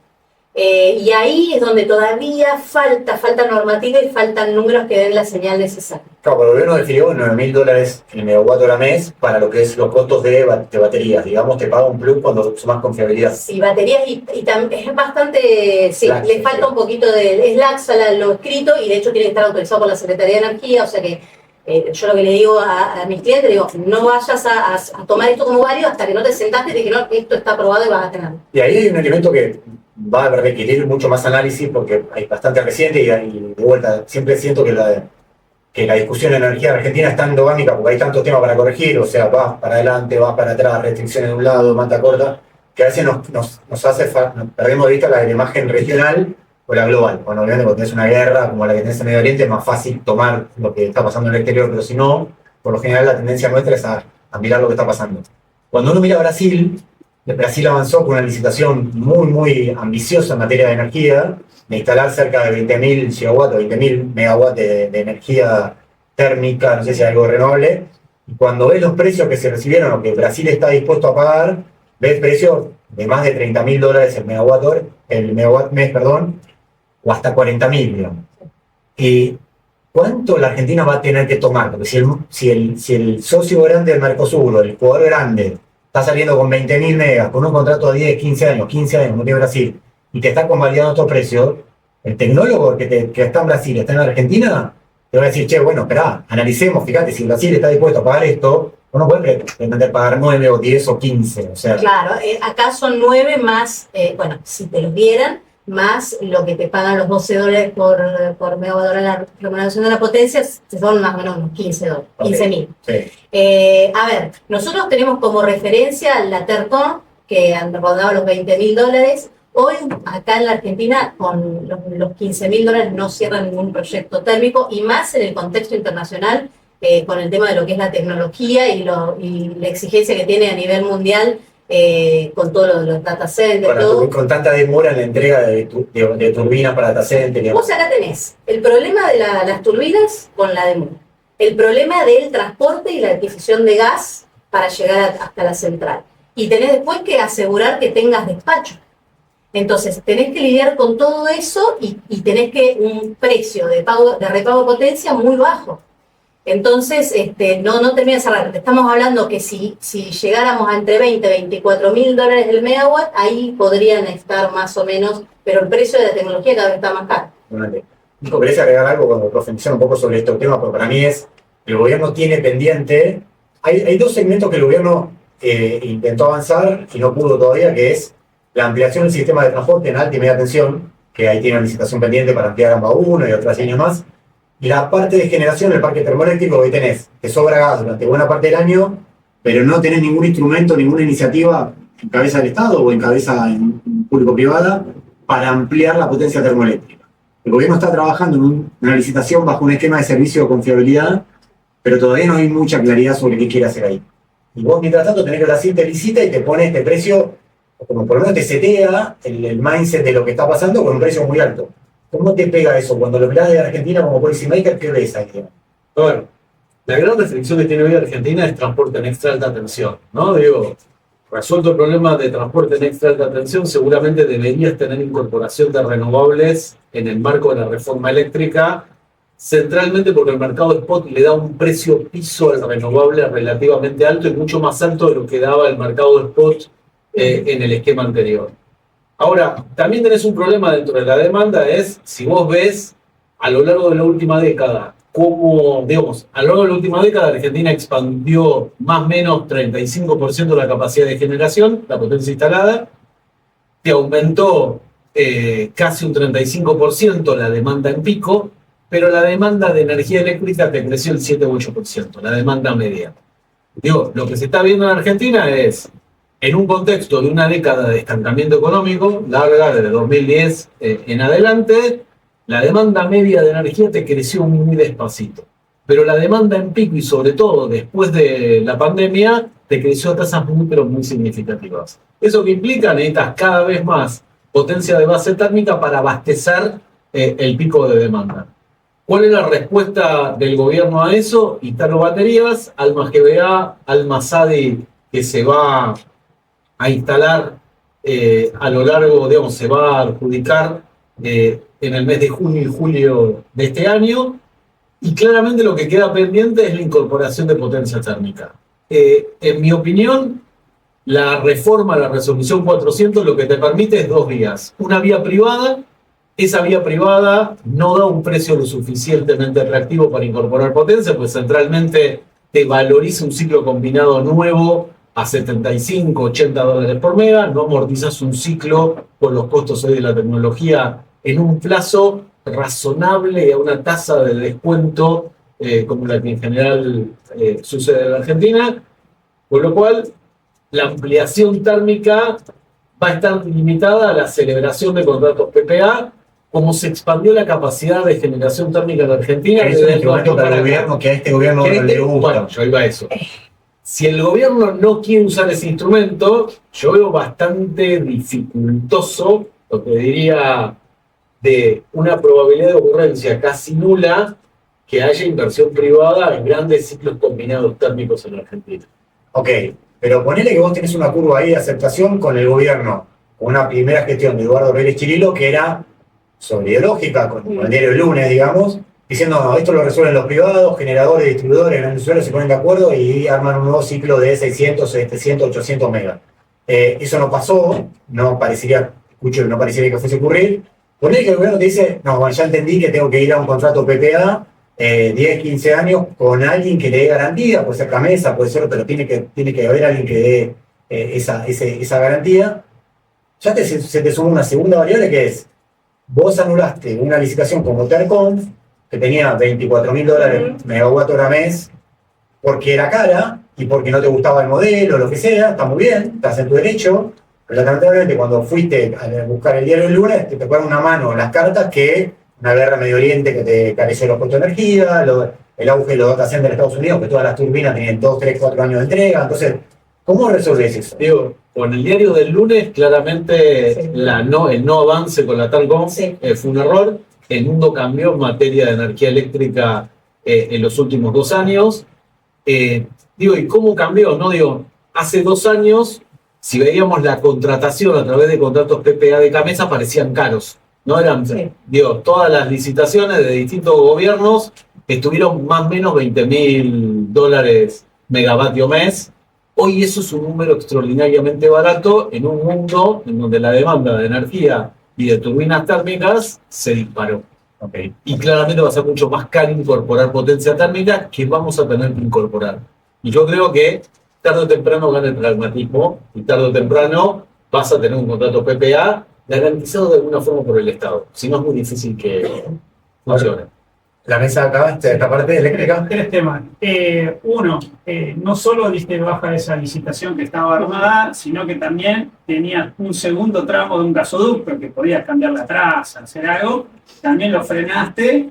Y ahí es donde todavía falta normativa y faltan números que den la señal necesaria. Claro, pero el gobierno definió $9.000 el megawatt hora mes para lo que es los costos de baterías. Digamos, te paga un plus cuando sumas confiabilidad. Sí, baterías y también es bastante, sí, laxa, le falta un poquito es laxa lo escrito y de hecho tiene que estar autorizado por la Secretaría de Energía, o sea que yo lo que le digo a mis clientes, digo, no vayas a tomar esto como válido hasta que no te sentaste y te digas, no, esto está aprobado y vas a tener. Y ahí hay un elemento que va a requerir mucho más análisis porque hay bastante reciente y de vuelta, siempre siento que la discusión en energía argentina es tan endogámica porque hay tantos temas para corregir, o sea, vas para adelante, vas para atrás, restricciones de un lado, manta corta, que a veces nos perdemos de vista la imagen regional o la global. Bueno, obviamente cuando tenés una guerra como la que tenés en Medio Oriente es más fácil tomar lo que está pasando en el exterior, pero si no, por lo general la tendencia nuestra es a mirar lo que está pasando. Cuando uno mira a Brasil avanzó con una licitación muy ambiciosa en materia de energía, de instalar cerca de 20.000 gigawatts o 20.000 megawatts de energía térmica, no sé si hay algo renovable, y cuando ves los precios que se recibieron o que Brasil está dispuesto a pagar, ves precios de más de $30.000 el megawatt mes, perdón, o hasta 40.000, digamos. ¿Y cuánto la Argentina va a tener que tomar? Porque si el socio grande del Mercosur, el jugador grande, está saliendo con 20.000 megas, con un contrato a 10, 15 años, como tiene Brasil, y te está convalidando otros precios, el tecnólogo que está en Brasil, está en Argentina, te va a decir, che, bueno, esperá, analicemos, fíjate, si Brasil está dispuesto a pagar esto, uno puede pretender pagar 9 o 10 o 15, o sea... Claro, acá son 9 más, bueno, si te los dieran, más lo que te pagan los $12 por megawatt hora la remuneración de la potencia, son más o menos unos $15, Okay. 15.000. Sí. A ver, nosotros tenemos como referencia la Tercom, que han rondado los $20.000. Hoy, acá en la Argentina, con los $15.000 no cierran ningún proyecto térmico, y más en el contexto internacional, con el tema de lo que es la tecnología y la exigencia que tiene a nivel mundial, con todo lo de los data centers, todo. Con tanta demora en la entrega de turbinas para data center. Vos acá tenés el problema de las turbinas con la demora, el problema del transporte y la adquisición de gas para llegar hasta la central, y tenés después que asegurar que tengas despacho. Entonces tenés que lidiar con todo eso y tenés que un precio de repago de potencia muy bajo. Entonces, no termina de cerrar. Estamos hablando que si llegáramos a entre 20 y $24.000 el megawatt, ahí podrían estar más o menos, pero el precio de la tecnología cada vez está más caro. Nico, ¿querés agregar algo cuando profundizar un poco sobre este tema? Porque para mí el gobierno tiene pendiente, hay dos segmentos que el gobierno intentó avanzar y no pudo todavía, que es la ampliación del sistema de transporte en alta y media tensión, que ahí tiene una licitación pendiente para ampliar AMBA 1 y otras líneas más. Y la parte de generación, el parque termoeléctrico que tenés, que sobra gas durante buena parte del año, pero no tenés ningún instrumento, ninguna iniciativa en cabeza del Estado o en cabeza público-privada para ampliar la potencia termoeléctrica. El gobierno está trabajando en una licitación bajo un esquema de servicio de confiabilidad, pero todavía no hay mucha claridad sobre qué quiere hacer ahí. Y vos, mientras tanto, tenés que Brasil te licita y te pone este precio, como por lo menos te setea el mindset de lo que está pasando con un precio muy alto. ¿Cómo te pega eso? Cuando lo mirás de Argentina como policy maker, ¿qué ves ahí? Bueno, la gran restricción que tiene hoy Argentina es transporte en extra alta tensión, ¿no? Digo, resuelto el problema de transporte en extra alta tensión, seguramente deberías tener incorporación de renovables en el marco de la reforma eléctrica, centralmente porque el mercado spot le da un precio piso al renovable relativamente alto y mucho más alto de lo que daba el mercado spot en el esquema anterior. Ahora, también tenés un problema dentro de la demanda, es si vos ves a lo largo de la última década, cómo, digamos, a lo largo de la última década Argentina expandió más o menos 35% la capacidad de generación, la potencia instalada, que aumentó casi un 35% la demanda en pico, pero la demanda de energía eléctrica te creció el 7 u 8%, la demanda media. Digo, lo que se está viendo en Argentina es, en un contexto de una década de estancamiento económico, larga, desde 2010 en adelante, La demanda media de energía te creció muy despacito, pero la demanda en pico y sobre todo después de la pandemia te creció a tasas muy pero muy significativas. ¿Eso que implica? Necesitas cada vez más potencia de base térmica para abastecer el pico de demanda. ¿Cuál es la respuesta del gobierno a eso? Instalar baterías, Alma GBA, Alma SADI, que se va a instalar a lo largo, digamos, se va a adjudicar en el mes de junio y julio de este año, y claramente lo que queda pendiente es la incorporación de potencia térmica. En mi opinión, la reforma, la resolución 400, lo que te permite es dos vías. Una vía privada, esa vía privada no da un precio lo suficientemente atractivo para incorporar potencia, pues centralmente te valoriza un ciclo combinado nuevo a 75, 80 dólares por mega, no amortizas un ciclo con los costos hoy de la tecnología en un plazo razonable y a una tasa de descuento como la que en general sucede en la Argentina, con lo cual la ampliación térmica va a estar limitada a la celebración de contratos PPA, como se expandió la capacidad de generación térmica en la Argentina. Es un instrumento para el gobierno que a este gobierno no le gusta. Bueno, yo iba a eso. Si el gobierno no quiere usar ese instrumento, yo veo bastante dificultoso, lo que diría de una probabilidad de ocurrencia casi nula, que haya inversión privada en grandes ciclos combinados térmicos en la Argentina. Ok, pero ponele que vos tenés una curva ahí de aceptación con el gobierno, con una primera gestión de Eduardo Pérez Chirilo que era sobre ideológica, con el diario El Lunes, digamos, diciendo, no, esto lo resuelven los privados, generadores, distribuidores, grandes usuarios se ponen de acuerdo y arman un nuevo ciclo de 600, 700, 800 megas. Eso no pasó, no parecería que fuese a ocurrir. Ponele que el gobierno te dice, no, bueno, ya entendí que tengo que ir a un contrato PPA, 10, 15 años, con alguien que le dé garantía, puede ser Camesa, puede ser, pero tiene que haber alguien que dé esa garantía. Ya se te suma una segunda variable que es, vos anulaste una licitación como Terconf, que tenía $24.000 megawatt hora mes, porque era cara y porque no te gustaba el modelo, lo que sea, está muy bien, estás en tu derecho, pero lamentablemente cuando fuiste a buscar el diario El Lunes, te ponen una mano en las cartas que una guerra en Medio Oriente que te careció los costos de energía, el auge de los data centers de Estados Unidos, que todas las turbinas tienen 2, 3, 4 años de entrega. Entonces, ¿cómo resolves eso? Digo, con el diario del lunes, claramente sí. El no avance con la Talcom sí. Fue un error. El mundo cambió en materia de energía eléctrica en los últimos 2 años. Digo, ¿y cómo cambió? No digo, hace 2 años, si veíamos la contratación a través de contratos PPA de Camesa, parecían caros. No eran, sí. Digo, todas las licitaciones de distintos gobiernos estuvieron más o menos $20.000 megavatio mes. Hoy eso es un número extraordinariamente barato en un mundo en donde la demanda de energía y de turbinas térmicas se disparó. Okay. Y claramente va a ser mucho más caro incorporar potencia térmica que vamos a tener que incorporar. Y yo creo que tarde o temprano gana el pragmatismo y tarde o temprano vas a tener un contrato PPA garantizado de alguna forma por el Estado. Si no, es muy difícil que funcione. La mesa acá, esta parte eléctrica. 3 temas. Uno, no solo diste baja de esa licitación que estaba armada, sino que también tenía un segundo tramo de un gasoducto que podías cambiar la traza, hacer algo. También lo frenaste.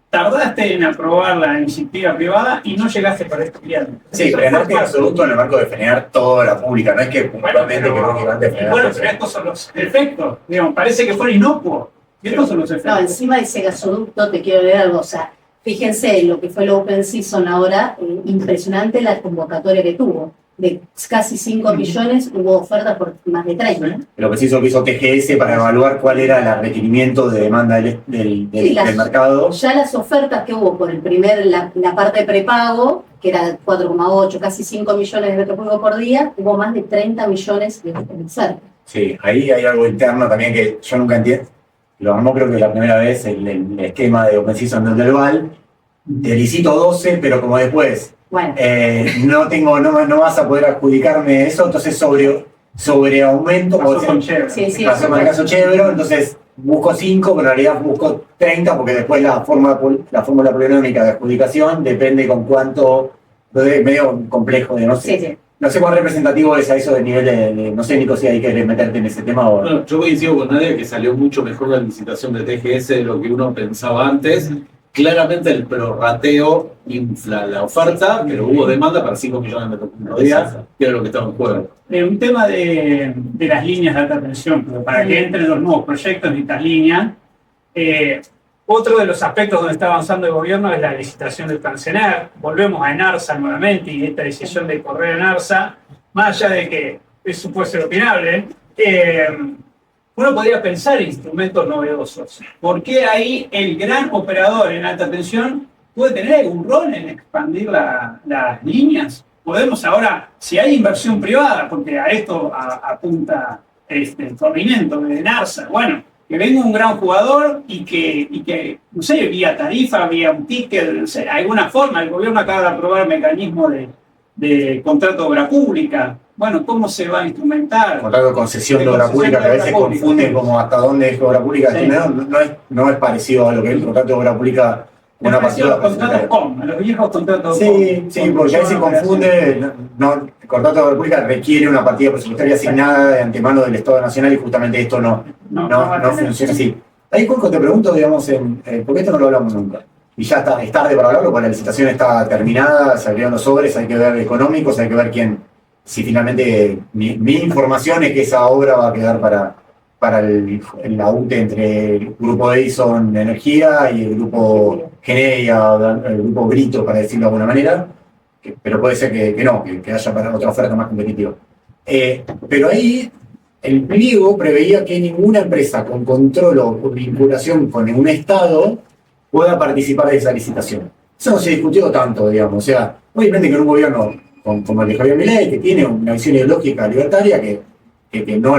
Tardaste en aprobar la iniciativa privada y no llegaste para estudiar. Sí, frenaste el gasoducto en el marco de frenar toda la pública, no es que puntualmente Bueno, pero estos son los efectos. Digamos, parece que fueron inocuos. Estos son los efectos. No, encima de ese gasoducto te quiero leer algo. O sea, fíjense lo que fue el Open Season ahora, impresionante la convocatoria que tuvo. De casi 5 millones, hubo ofertas por más de 30. Lo que se hizo TGS para evaluar cuál era el requerimiento de demanda del mercado. Ya las ofertas que hubo por la parte de prepago, que era 4,8, casi 5 millones de metros cúbicos por día, hubo más de 30 millones de ofertas. Sí, ahí hay algo interno también que yo nunca entiendo. Lo armó creo que la primera vez el esquema de Open Season del Val. Te licito 12, pero como después bueno. No vas a poder adjudicarme eso, entonces sobre aumento. Pasó con Chevron. Sí, pasó con el caso Chevron, entonces busco 5, pero en realidad busco 30, porque después la fórmula polinómica de adjudicación depende con cuánto, medio complejo, no sé. Sí. No sé cuán representativo es a eso del nivel no sé, Nico, si hay que meterte en ese tema o... Bueno, yo coincido con Nadia que salió mucho mejor la licitación de TGS de lo que uno pensaba antes. Claramente el prorrateo infla la oferta, pero hubo demanda para 5 millones de metros cúbicos día, que era lo que estaba en juego. Un tema de las líneas de alta tensión, pero para que entren los nuevos proyectos de estas líneas, otro de los aspectos donde está avanzando el gobierno es la licitación del Transener. Volvemos a Enarsa nuevamente y esta decisión de correr a Enarsa, más allá de que eso puede ser opinable, uno podría pensar en instrumentos novedosos. ¿Por qué ahí el gran operador en alta tensión puede tener algún rol en expandir las líneas? Podemos ahora, si hay inversión privada, porque a esto apunta el corrimiento de Enarsa, bueno, que venga un gran jugador y que, no sé, vía tarifa, vía un ticket, no sé, alguna forma, el gobierno acaba de aprobar mecanismo de contrato de obra pública. Bueno, ¿cómo se va a instrumentar? Contrato de concesión de obra pública, que a veces confunden como hasta dónde es obra pública. Sí. No es parecido a lo que es el contrato de obra pública. Una pasión, los contratos COM, los viejos contratos sí, COM. Sí, porque a veces se confunde. El contrato de obra pública requiere una partida presupuestaria asignada de antemano del Estado Nacional y justamente esto no funciona así. Ahí, Jorge, te pregunto, digamos, porque esto no lo hablamos nunca. Y ya es tarde para hablarlo, porque la licitación está terminada, se abrieron los sobres, hay que ver económicos, hay que ver si finalmente mi información es que esa obra va a quedar para la UTE entre el grupo Edison Energía y el grupo Geneia, el grupo Brito, para decirlo de alguna manera, pero puede ser que haya para otra oferta más competitiva. Pero ahí el pliego preveía que ninguna empresa con control o vinculación con un Estado pueda participar de esa licitación. Eso no se discutió tanto, digamos. O sea, obviamente que en un gobierno como el de Javier Milei, que tiene una visión ideológica libertaria, que no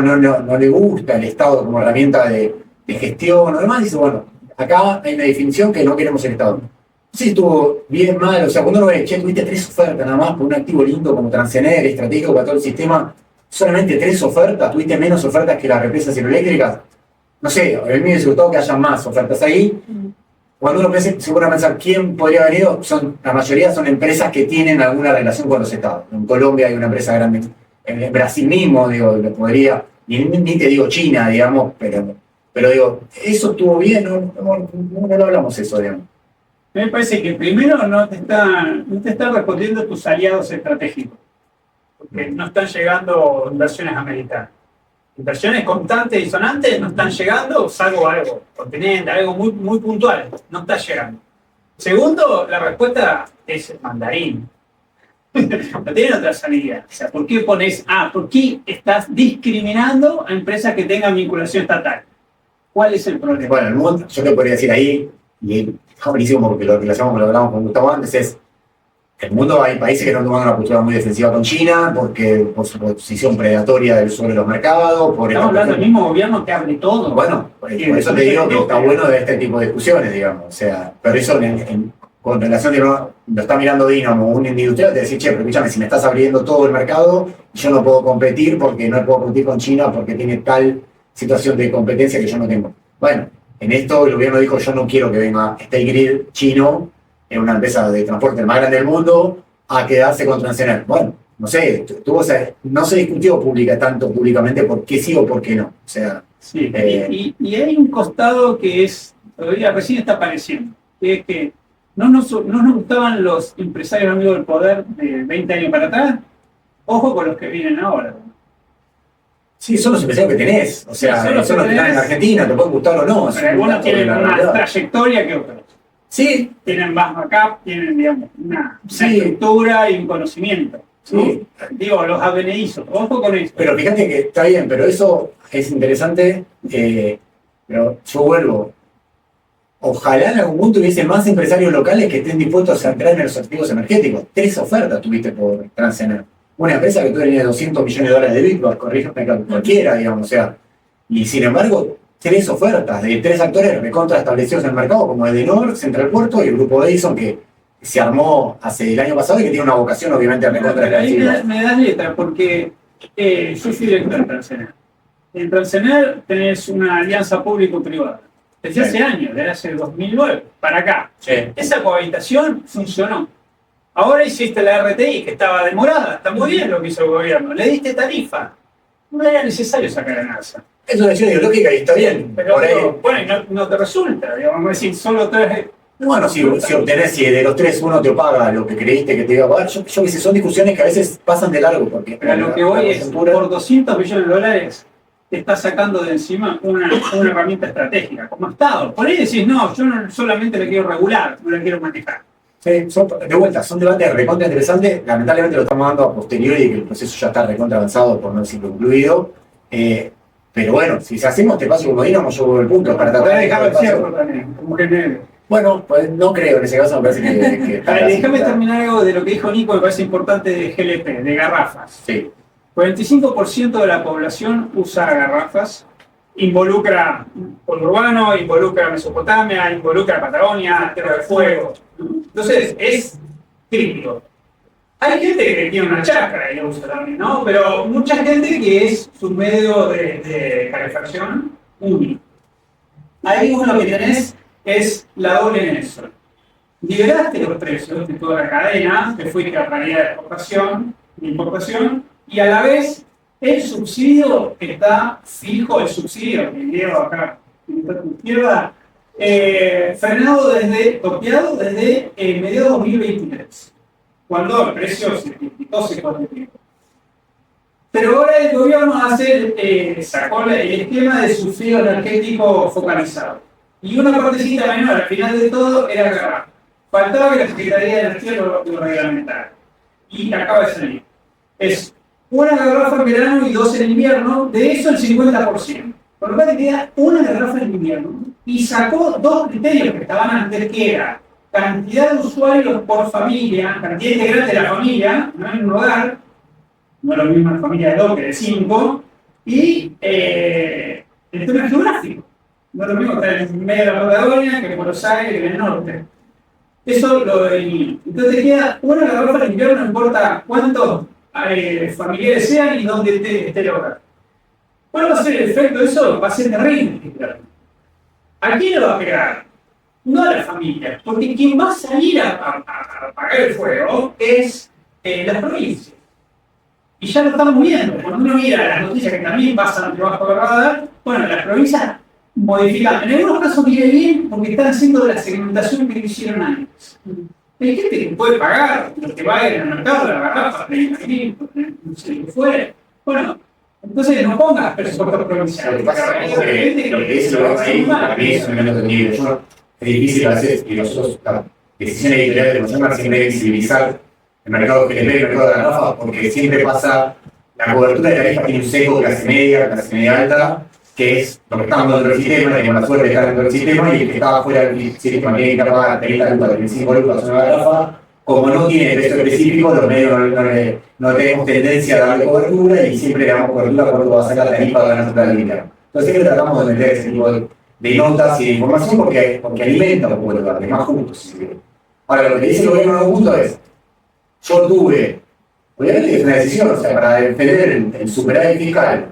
le gusta el Estado como herramienta de gestión o demás, dice, bueno, acá hay una definición que no queremos el Estado. No sé si estuvo bien, mal, o sea, cuando uno ve, tuviste 3 ofertas nada más por un activo lindo como Transener, estratégico para todo el sistema, solamente 3 ofertas, tuviste menos ofertas que las represas hidroeléctricas. No sé, a mí me hubiese gustado que haya más ofertas ahí. Cuando uno se pone a pensar quién podría haber ido, la mayoría son empresas que tienen alguna relación con los Estados. En Colombia hay una empresa grande, en Brasil mismo, digo, lo podría, ni te digo China, digamos, pero digo, eso estuvo bien, no lo hablamos eso, digamos. Me parece que primero no te están respondiendo tus aliados estratégicos, porque no están llegando inversiones americanas. Inversiones constantes y sonantes no están llegando, salvo algo continente, algo muy, muy puntual, no está llegando. Segundo, la respuesta es el mandarín. No tienen otra salida. O sea, ¿por qué por qué estás discriminando a empresas que tengan vinculación estatal? ¿Cuál es el problema? Bueno, el mundo, yo te podría decir ahí, y está buenísimo porque lo relacionamos con lo que hablamos con Gustavo antes, es el mundo hay países que están tomando una postura muy defensiva con China, por su posición predatoria sobre los mercados. Estamos hablando del mismo gobierno que abre todo. Bueno, por eso te digo que está bueno de este tipo de discusiones, digamos. O sea, pero eso con relación de lo está mirando Dinamo, un industrial, te decís, pero escúchame, si me estás abriendo todo el mercado, yo no puedo competir porque no puedo competir con China porque tiene tal situación de competencia que yo no tengo. Bueno, en esto el gobierno dijo, yo no quiero que venga State Grid chino, en una empresa de transporte más grande del mundo, a quedarse con Transener. Bueno, no sé, no se discutió públicamente por qué sí o por qué no. O sea, sí, y hay un costado que todavía recién está apareciendo, que es que no nos gustaban los empresarios amigos del poder de 20 años para atrás, ojo con los que vienen ahora. Sí, son los empresarios que tenés, o sea, son los que están en Argentina, te pueden gustar o no. Pero algunos tienen una trayectoria que otros. Sí. Tienen más backup, tienen, digamos, una estructura y un conocimiento. Sí. Digo, los advenedizos, ojo con esto. Pero fíjate que está bien, pero eso es interesante, pero yo vuelvo. Ojalá en algún punto hubiese más empresarios locales que estén dispuestos a entrar en los activos energéticos. 3 ofertas tuviste por Transener. Una empresa que tú tenías $200 millones de Bitcoin, corrígeme cualquiera, digamos, o sea, y sin embargo, 3 ofertas de 3 actores recontra establecidos en el mercado, como Edenor, Central Puerto y el grupo Edison, que se armó hace el año pasado y que tiene una vocación, obviamente, recontra establecido. Ahí me das letra, porque yo soy director de Transener. En Transener tenés una alianza público-privada. Desde hace años, desde hace 2009 para acá. Sí. Esa cohabitación funcionó. Ahora hiciste la RTI, que estaba demorada, está muy bien lo que hizo el gobierno, le diste tarifa, no era necesario sacar a NASA. Es una decisión ideológica y está bien. Pero Por ahí, bueno, y no te resulta, digamos, es decir, solo tres. bueno, si obtenés, si de los tres uno te paga lo que creíste que te iba a pagar, yo qué sé, son discusiones que a veces pasan de largo. Porque Pero a lo que voy es, por 200 millones de dólares, te estás sacando de encima una herramienta estratégica, como Estado. Por ahí decís, no, yo no solamente la quiero regular, no la quiero manejar. Sí, de vuelta, son debates recontra interesantes. Lamentablemente lo estamos dando a posteriori y que el proceso ya está recontra avanzado, por no decir concluido. Pero bueno, si hacemos este paso como Dinamo, yo voy al punto para tratar de dejar el cierto paso. también, como que Bueno, pues no creo, en ese caso me parece que déjame terminar algo de lo que dijo Nico, me parece importante de GLP, de garrafas. Sí. 45% de la población usa garrafas, involucra conurbano, involucra Mesopotamia, involucra Patagonia, Tierra del Fuego. Entonces, es crítico. Hay gente que tiene una chacra y lo usa también, ¿no? Pero mucha gente que es su medio de calefacción único. Ahí vos lo que tenés es la doble en eso. Liberaste los precios de toda la cadena, te fuiste a paridad de exportación, de importación, y a la vez el subsidio está fijo, el subsidio que lleva acá en tu izquierda, copiado desde mediados de 2023, cuando el precio se triplicó, se cuadruplicó. Pero ahora el gobierno sacó el esquema de subsidio energético focalizado. Y una partecita menor al final de todo era garrafa. Faltaba que la Secretaría de Energía lo reglamentara. Y acaba de salir. Es una garrafa en verano y 2 en invierno, de eso el 50%. Por lo cual te queda una garrafa en invierno. Y sacó 2 criterios que estaban antes, que era cantidad de usuarios por familia, cantidad integral de la familia, no en un hogar, no es lo mismo una familia de 2 que de 5, y el tema geográfico. No es lo mismo estar en medio de la Patagonia que en Buenos Aires que en el norte. Eso lo elimina. Entonces te queda una garrafa en invierno, no importa cuántos familiares sean y dónde esté el hogar. ¿Cuál va a ser el efecto de eso? Va a ser terrible. ¿A quién lo va a pegar? No a la familia, porque quien va a salir a apagar el fuego es las provincias. Y ya lo estamos viendo. Cuando uno mira las noticias que también pasan debajo de la radar, bueno, las provincias modifican. En algunos casos viene bien porque están haciendo la segmentación que hicieron antes. Hay gente que puede pagar lo que va a ir en el mercado, la garrafa, 30.000, no sé lo que fuere. Bueno, entonces no pongas presupuestos provinciales. Lo que pasa es que lo que dice lo que para mí es un elemento entendible. Es difícil a veces, y nosotros, la decisión editorial de Consumer siempre hay que visibilizar el mercado GLP, el mercado de la garrafa, porque siempre pasa, la cobertura de tarifa tiene un sesgo clase media alta, que es lo que estamos dentro del sistema, tenemos la suerte de estar dentro del sistema, y el que estaba fuera del sistema tiene que pagar 30 lucas, 35 lucas en la garrafa. Como no tiene precio específico, los medios no tenemos tendencia a darle cobertura y siempre le damos cobertura cuando va a sacar la tarifa de la nuestra línea. Entonces siempre tratamos de meter ese tipo de notas y de información porque alimenta un poco el debate, es más justo. Si se quiere. Ahora, lo que dice el gobierno en algún punto es, yo tuve, obviamente es una decisión, o sea, para defender el superávit fiscal,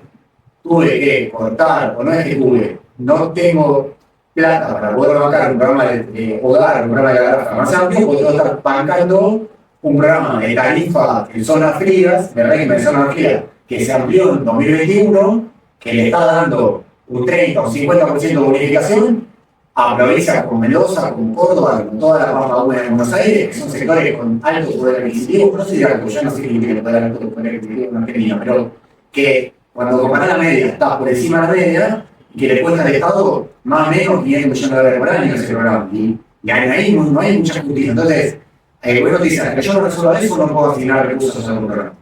tuve que cortar, o no es que tuve, no tengo plata para poder bancar un programa de hogar, un programa de garrafa más amplio, puedo estar bancando un programa de tarifa en zonas frías, de régimen de zonas frías, que se amplió en 2021, que le está dando un 30 o 50% de bonificación a provincias como Mendoza, como Córdoba, con toda la Pampa Húmeda de Buenos Aires, que son sectores con alto poder adquisitivo, no sé si alto, yo no sé qué tiene poder adquisitivo en Argentina, pero que cuando comparás la media está por encima de la media, y que le cuesta al Estado más o menos 500 millones de dólares por año ese programa. Y ahí no hay mucha justicia. Entonces, el gobierno te dice, que yo no resuelva eso, no puedo asignar recursos a un programa.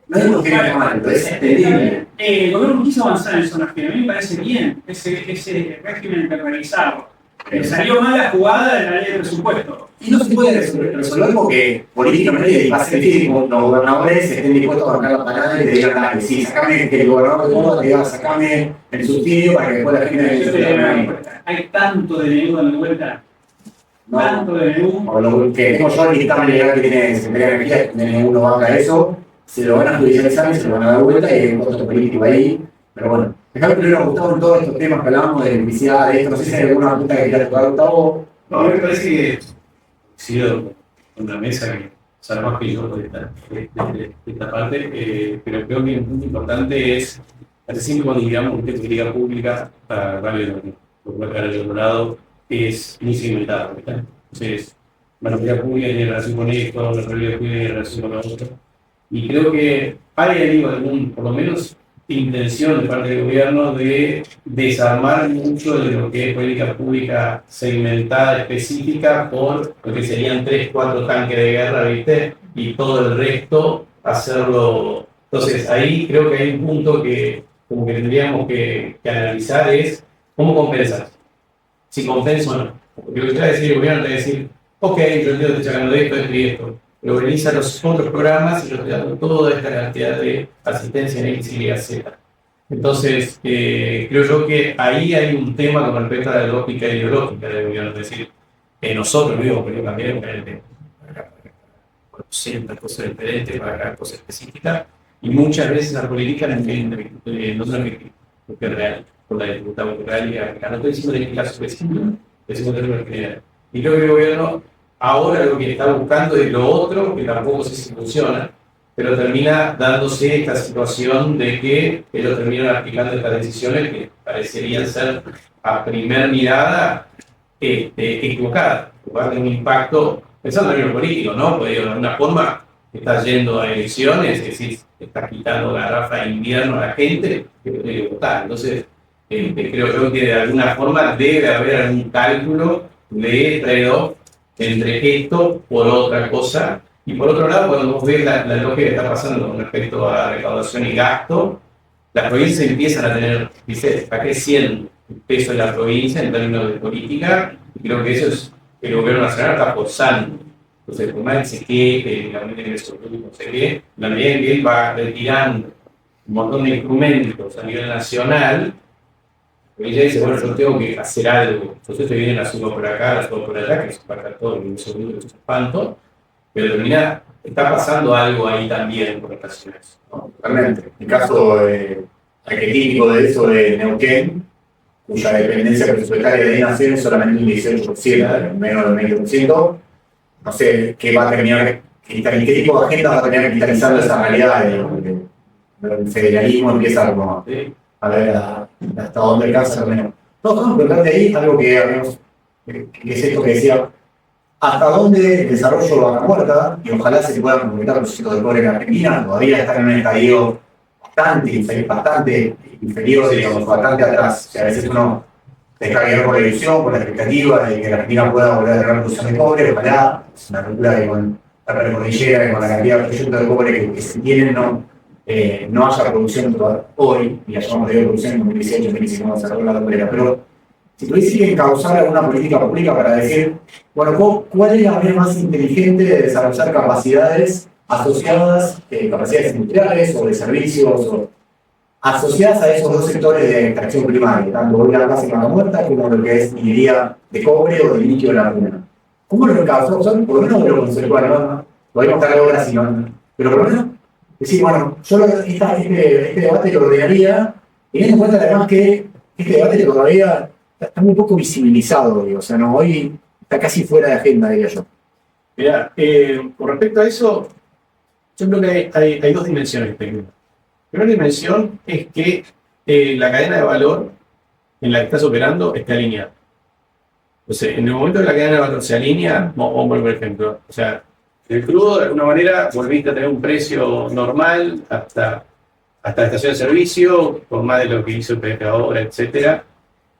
No es que esté mal, pero es entendible. El gobierno quiso avanzar en zonas frías. A mí me parece bien ese régimen internacionalizado. Salió mal la jugada de la ley de presupuesto. Y no se puede resolver porque políticamente va a ser difícil que los gobernadores estén dispuestos a bancar la panada y te digan, dale, sí, sacame, que el gobernador de Córdoba te diga, sacame el subsidio para que después la gente... Hay tanto de deuda de vuelta. Tanto de deuda. O lo que tengo yo, el dictamen legal que tiene Secretaría de Energía, que ninguno banca eso, se lo van a judicializar y se lo van a dar vuelta y hay un costo político ahí. Pero bueno, déjame primero, Gustavo, en todos estos temas que hablamos de electricidad, de esto, no sé si hay alguna pregunta que quieras tocar, Gustavo. No, a mí me parece que sido con la mesa sabe más que yo de esta parte, pero creo que un punto importante es, recién cuando digamos que política pública para Radio Dorado es muy segmentada, ¿verdad? Entonces, la política pública tiene relación con esto, la política pública tiene relación con lo otro, y creo que hay algún, por lo menos, intención de parte del gobierno de desarmar mucho de lo que es política pública segmentada, específica, por lo que serían 3, 4 tanques de guerra, ¿viste? Y todo el resto hacerlo. Entonces, ahí creo que hay un punto que como que tendríamos que analizar es cómo compensar. Si compensa o no. Porque lo que te va a decir el gobierno te va a decir, ok, yo entiendo que estoy sacando de esto y esto. Pero organiza los otros programas y yo estoy dando toda esta cantidad de asistencia en X, Y, Z. Entonces, creo yo que ahí hay un tema con respecto a la lógica ideológica del gobierno. Es decir, nosotros mismos podemos cambiar para ciertas cosas diferentes, para cada cosa específica, y muchas veces la política no es lo que es real, por la dificultad cultural y acá. No estoy diciendo en el caso específico, estoy diciendo en general. Y creo que el gobierno ahora lo que está buscando es lo otro, que tampoco sé si funciona, pero termina dándose esta situación de que ellos terminan aplicando estas decisiones que parecerían ser a primer mirada equivocadas, va a tener un impacto, pensando en lo político, ¿no? Porque de alguna forma estás yendo a elecciones, es decir, estás quitando la garrafa de invierno a la gente que puede votar. Entonces, creo yo que de alguna forma debe haber algún cálculo de trade-off entre esto por otra cosa. Y por otro lado, cuando vos ves la lógica que está pasando con respecto a recaudación y gasto, las provincias empiezan a tener, dice, está creciendo el peso de la provincia en términos de política, y creo que eso es que el gobierno nacional está forzando. Entonces, por más que se queje, la medida de no sé qué, la medida en que él va retirando un montón de instrumentos a nivel nacional, ella dice, bueno, yo tengo que hacer algo. Entonces te vienen la subo por acá, la subo por allá, que se parte todo en un segundo, es espanto, pero termina, está pasando algo ahí también por relaciones, ¿no? Totalmente. El caso arquetípico de eso de Neuquén, cuya dependencia presupuestaria de Nación es solamente un 18%, menos del 20%, no sé qué va a terminar, qué tipo de agenda va a terminar capitalizando esa realidad. El federalismo empieza como a ver hasta dónde alcanza lo menos. No, vamos a preguntarte ahí algo que habíamos, que es esto que decía, hasta dónde el desarrollo va a muerta, y ojalá se pueda completar los hijos del pobre en Argentina, todavía están en un estadio bastante inferior, digamos, bastante atrás. O sea, a veces uno deja guiar por la ilusión, por la expectativa de que la Argentina pueda volver a tener producción de cobre, ojalá, es una locura que con la precordillera y con la cantidad de proyectos de cobre que se tienen, no haya producción hoy, y hayamos tenido producción en 2018, 2019, cuando se arregló la cobrera, pero si tuviese que encauzar alguna política pública para decir, bueno, ¿cuál es la manera más inteligente de desarrollar capacidades asociadas, capacidades industriales o de servicios, o asociadas a esos dos sectores de extracción primaria, tanto una básica muerta como lo que es minería de cobre o de litio de la luna? ¿Cómo lo encauzamos? Por lo menos de lo conceptual, ¿no? Podemos estar ahora si no, pero por lo menos decir, bueno, yo este debate lo ordenaría, teniendo en cuenta además que este debate todavía está muy poco visibilizado, digo, o sea, no, hoy está casi fuera de agenda, diría yo. Mira, con respecto a eso, yo creo que hay dos dimensiones. La primera dimensión es que la cadena de valor en la que estás operando está alineada. Entonces, en el momento que la cadena de valor se alinea, vamos a poner por ejemplo, o sea, el crudo de alguna manera volviste a tener un precio normal hasta la estación de servicio, por más de lo que hizo el PDP ahora, etcétera.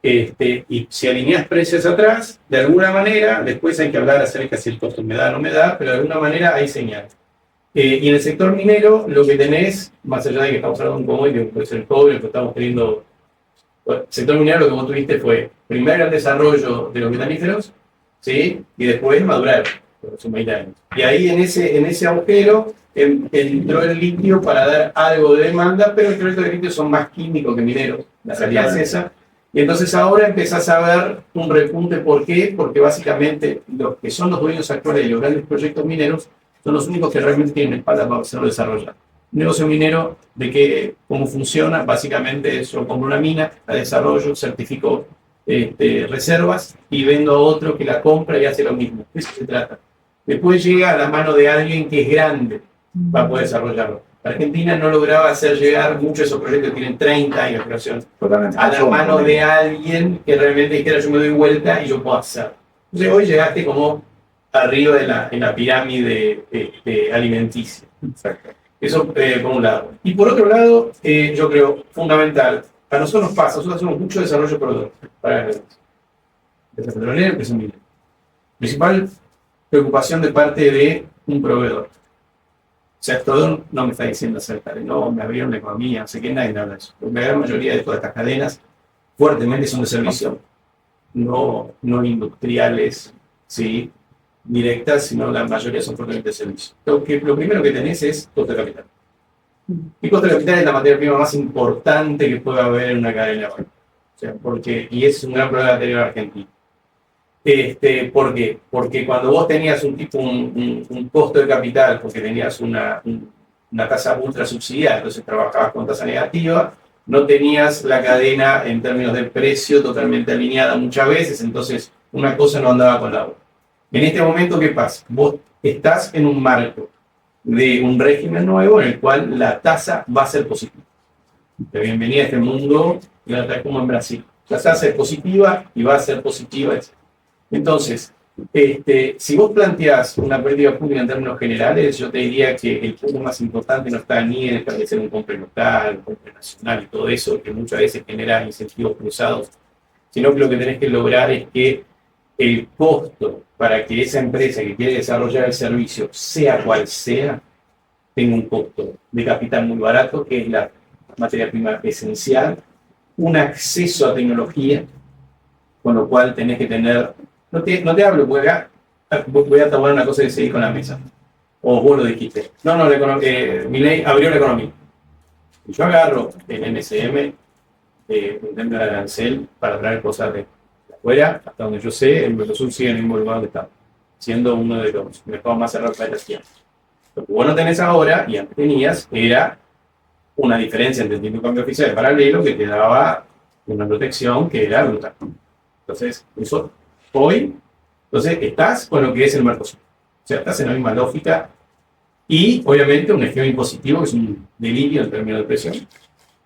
Y si alineas precios atrás, de alguna manera, después hay que hablar acerca de si el costo me da o no me da, pero de alguna manera hay señal. Y en el sector minero, lo que tenés, más allá de que estamos hablando de un commodity, puede ser el cobre, que estamos teniendo. Bueno, el sector minero lo que vos tuviste fue primero el desarrollo de los metaníferos, ¿sí? Y después madurar, por sus 20 años. Y ahí en ese agujero entró el litio para dar algo de demanda, pero el proyectos de litio son más químicos que mineros, la realidad es esa. Y entonces ahora empezás a ver un repunte. ¿Por qué? Porque básicamente los que son los dueños actuales de los grandes proyectos mineros son los únicos que realmente tienen espalda para hacerlo desarrollar. Un negocio minero, cómo funciona, básicamente yo compro una mina, la desarrollo, certifico reservas y vendo a otro que la compra y hace lo mismo. De eso se trata. después llega a la mano de alguien que es grande para poder desarrollarlo. Argentina no lograba hacer llegar muchos de esos proyectos que tienen 30 años de creación Totalmente. a la mano de alguien que realmente dijera yo me doy vuelta y yo puedo hacer. Entonces hoy llegaste como arriba en la pirámide alimenticia. Exacto. Eso por un lado. Y por otro lado, yo creo fundamental, a nosotros nos pasa, nosotros hacemos mucho desarrollo para empresas petroleras, empresas mineras. Principal preocupación de parte de un proveedor. O sea, todo no me está diciendo acerca de no, me abrieron la economía, no sé qué, nadie habla de eso. La gran mayoría de todas estas cadenas fuertemente son de servicio, no industriales, ¿sí? Directas, sino la mayoría son fuertemente de servicio. Lo primero que tenés es costo de capital. Y costo de capital es la materia prima más importante que pueda haber en una cadena. O sea, y es un gran problema anterior a Argentina. ¿Por qué? Porque cuando vos tenías un costo de capital, porque tenías una tasa ultra subsidiada, entonces trabajabas con tasa negativa, no tenías la cadena en términos de precio totalmente alineada muchas veces, entonces una cosa no andaba con la otra. En este momento, ¿qué pasa? Vos estás en un marco de un régimen nuevo en el cual la tasa va a ser positiva. Bienvenida a este mundo, como en Brasil. La tasa es positiva y va a ser positiva, etc. Entonces, si vos planteás una política pública en términos generales, yo te diría que el punto más importante no está ni en establecer un compre local, un compre nacional y todo eso, que muchas veces genera incentivos cruzados, sino que lo que tenés que lograr es que el costo para que esa empresa que quiere desarrollar el servicio, sea cual sea, tenga un costo de capital muy barato, que es la materia prima esencial, un acceso a tecnología, con lo cual tenés que tener. No te hablo, voy a tomar una cosa que seguí con la mesa. O vos lo dijiste. No, Milei abrió la economía. Yo agarro el MSM, un tema de arancel, para traer cosas de afuera, hasta donde yo sé, el Mercosur sigue en el mismo lugar donde está, siendo uno de los mercados más cerrados de la región. Lo que vos no tenés ahora, y antes tenías, era una diferencia entre el tipo de cambio oficial y paralelo que te daba una protección que era brutal. Entonces, eso hoy, estás con lo que es el Mercosur. O sea, estás en la misma lógica y, obviamente, un esquema impositivo que es un delirio en términos de presión.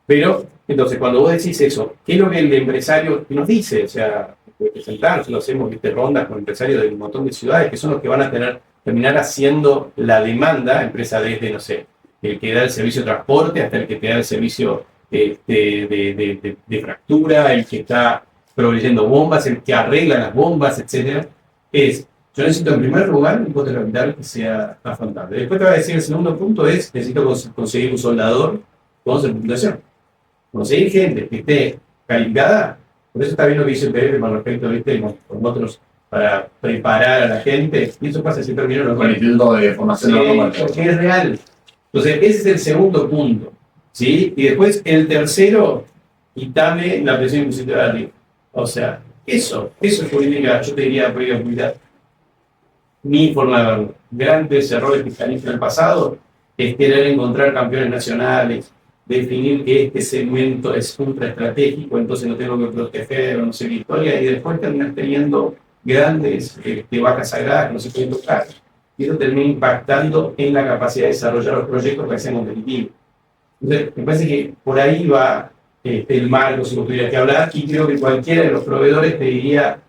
Pero, entonces, cuando vos decís eso, ¿qué es lo que el empresario nos dice? O sea, presentarnos, lo hacemos, rondas con empresarios de un montón de ciudades que son los que van a terminar haciendo la demanda, empresa desde, no sé, el que da el servicio de transporte hasta el que te da el servicio de fractura, el que está proveyendo bombas, el que arregla las bombas, etc. Yo necesito en primer lugar un costo de capital que sea afrontable. Después te voy a decir, el segundo punto es, necesito conseguir un soldador con certificación. Conseguir gente que esté calificada, por eso está bien lo que dice el PDP con respecto a con otros, para preparar a la gente, y eso pasa si terminó con el Instituto de Formación Automática. Porque es real. Entonces, ese es el segundo punto, ¿sí? Y después, el tercero, quitame la presión impositiva de arriba. O sea, eso es política, yo te diría política pública. Mi forma de verlo. Grandes errores fiscalistas en el pasado es querer encontrar campeones nacionales, definir que este segmento es ultra estratégico, entonces no tengo que proteger o no sé qué historia, y después terminas teniendo grandes vacas sagradas que no se pueden tocar. Y eso termina impactando en la capacidad de desarrollar los proyectos que sean competitivos. Entonces, me parece que por ahí va el marco, si vos tuvieras que hablar, y creo que cualquiera de los proveedores te diría,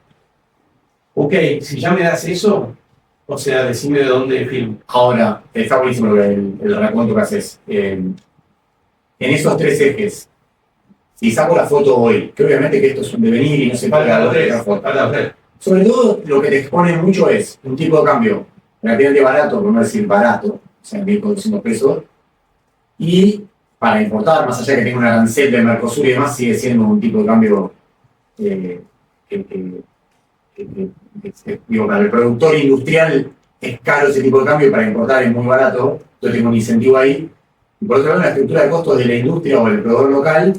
ok, si ya me das eso, o sea, decime de dónde filmo. Ahora, está buenísimo el recuento que haces. En esos tres ejes, si saco la foto hoy, que obviamente que esto es un devenir y no se paga la foto. Sobre todo, lo que te expone mucho es un tipo de cambio relativamente barato, por no decir barato, o sea, 1.400 pesos, y para importar, más allá de que tenga un arancel de Mercosur y demás, sigue siendo un tipo de cambio digo, para el productor industrial es caro ese tipo de cambio y para importar es muy barato, entonces tengo un incentivo ahí. Y por otro lado, la estructura de costos de la industria o del proveedor local,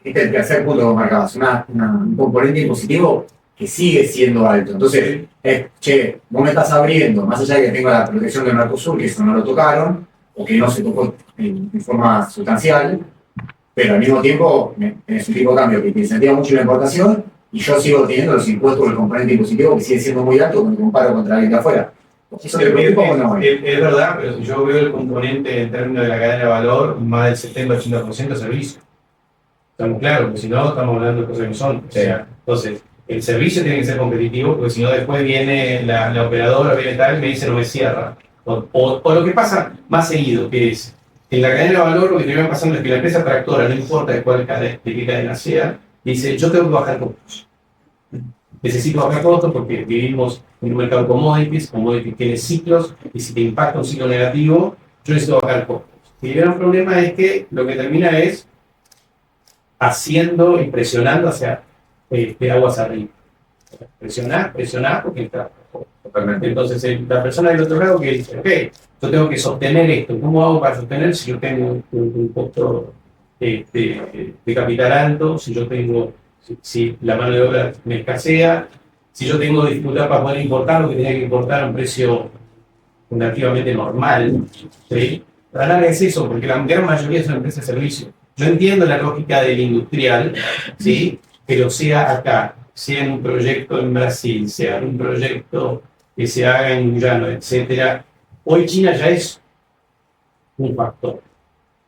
este es el tercer punto que marcabas, un componente impositivo que sigue siendo alto. Entonces, vos me estás abriendo, más allá de que tenga la protección del Mercosur, que eso no lo tocaron, o que no se tocó en forma sustancial, pero al mismo tiempo es un tipo de cambio que te incentiva mucho la importación y yo sigo teniendo los impuestos del componente impositivo que sigue siendo muy alto cuando comparo contra alguien de afuera. ¿Eso te preocupa o no? Es verdad, pero si yo veo el componente en términos de la cadena de valor, más del 70-80% es servicio. Estamos claros, porque si no, estamos hablando de cosas que no son. O sea, entonces, el servicio tiene que ser competitivo, porque si no, después viene la operadora, viene tal, y me dice no me cierra. O lo que pasa más seguido, que es, en la cadena de valor lo que termina pasando es que la empresa tractora, no importa de qué cadena sea, dice, yo tengo que bajar costos. Necesito bajar costos porque vivimos en un mercado de commodities tiene ciclos, y si te impacta un ciclo negativo, yo necesito bajar costos. Y el gran problema es que lo que termina es haciendo y presionando hacia aguas arriba. Presionar, porque está. Totalmente. Entonces, la persona del otro lado que dice, ok, yo tengo que sostener esto. ¿Cómo hago para sostener si yo tengo un costo de capital alto, si la mano de obra me escasea, si yo tengo dificultad para poder importar lo que tenía que importar a un precio relativamente normal? ¿Sí? Para nada es eso, porque la gran mayoría son empresas de servicio. Yo entiendo la lógica del industrial, ¿sí? Pero sea acá, sea en un proyecto en Brasil, sea en un proyecto que se haga en Guyana, etc. Hoy China ya es un factor.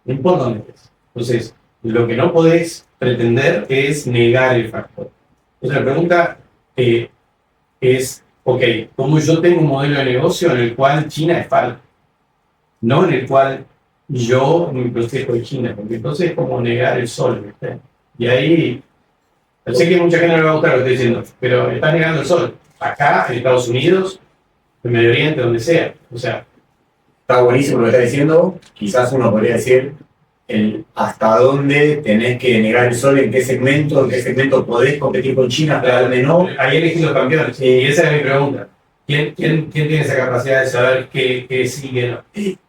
No importa dónde estés. Entonces, lo que no podés pretender es negar el factor. Entonces, la pregunta es, ok, ¿cómo yo tengo un modelo de negocio en el cual China es falso? No en el cual yo me protejo de China, porque entonces es como negar el sol, ¿viste? Y ahí, yo sé que mucha gente no le va a gustar lo que estoy diciendo, pero está negando el sol. Acá, en Estados Unidos, en Medio Oriente, donde sea. O sea, está buenísimo lo que está diciendo. Quizás uno podría decir hasta dónde tenés que negar el sol, en qué segmento podés competir con China, hasta dónde no. Ahí elegí los campeones. Y esa es mi pregunta. ¿Quién tiene esa capacidad de saber qué sigue? ¿No?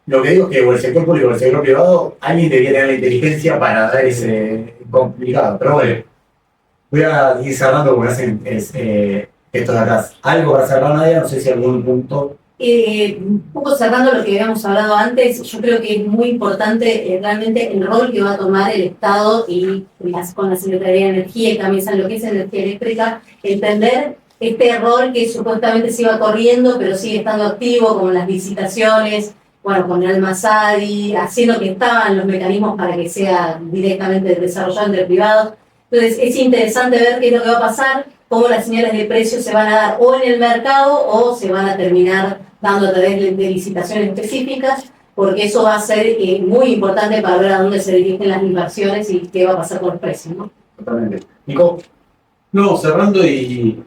Lo que digo es que o el sector público o el sector privado, alguien debería tener la inteligencia para dar ese complicado. Pero bueno, voy a ir cerrando porque hacen esto de atrás. Algo para cerrar, Nadia, no sé si algún punto. Un poco cerrando lo que habíamos hablado antes, yo creo que es muy importante realmente el rol que va a tomar el Estado y con la Secretaría de Energía y también en lo que es energía eléctrica, entender este rol que supuestamente se iba corriendo pero sigue estando activo, como las licitaciones, bueno, con el Almazari, haciendo que estaban los mecanismos para que sea directamente desarrollado entre privados. Entonces es interesante ver qué es lo que va a pasar, cómo las señales de precios se van a dar o en el mercado o se van a terminar dando a través de licitaciones específicas, porque eso va a ser muy importante para ver a dónde se dirigen las inversiones y qué va a pasar con los precios, ¿no? Totalmente. Nico. No, cerrando y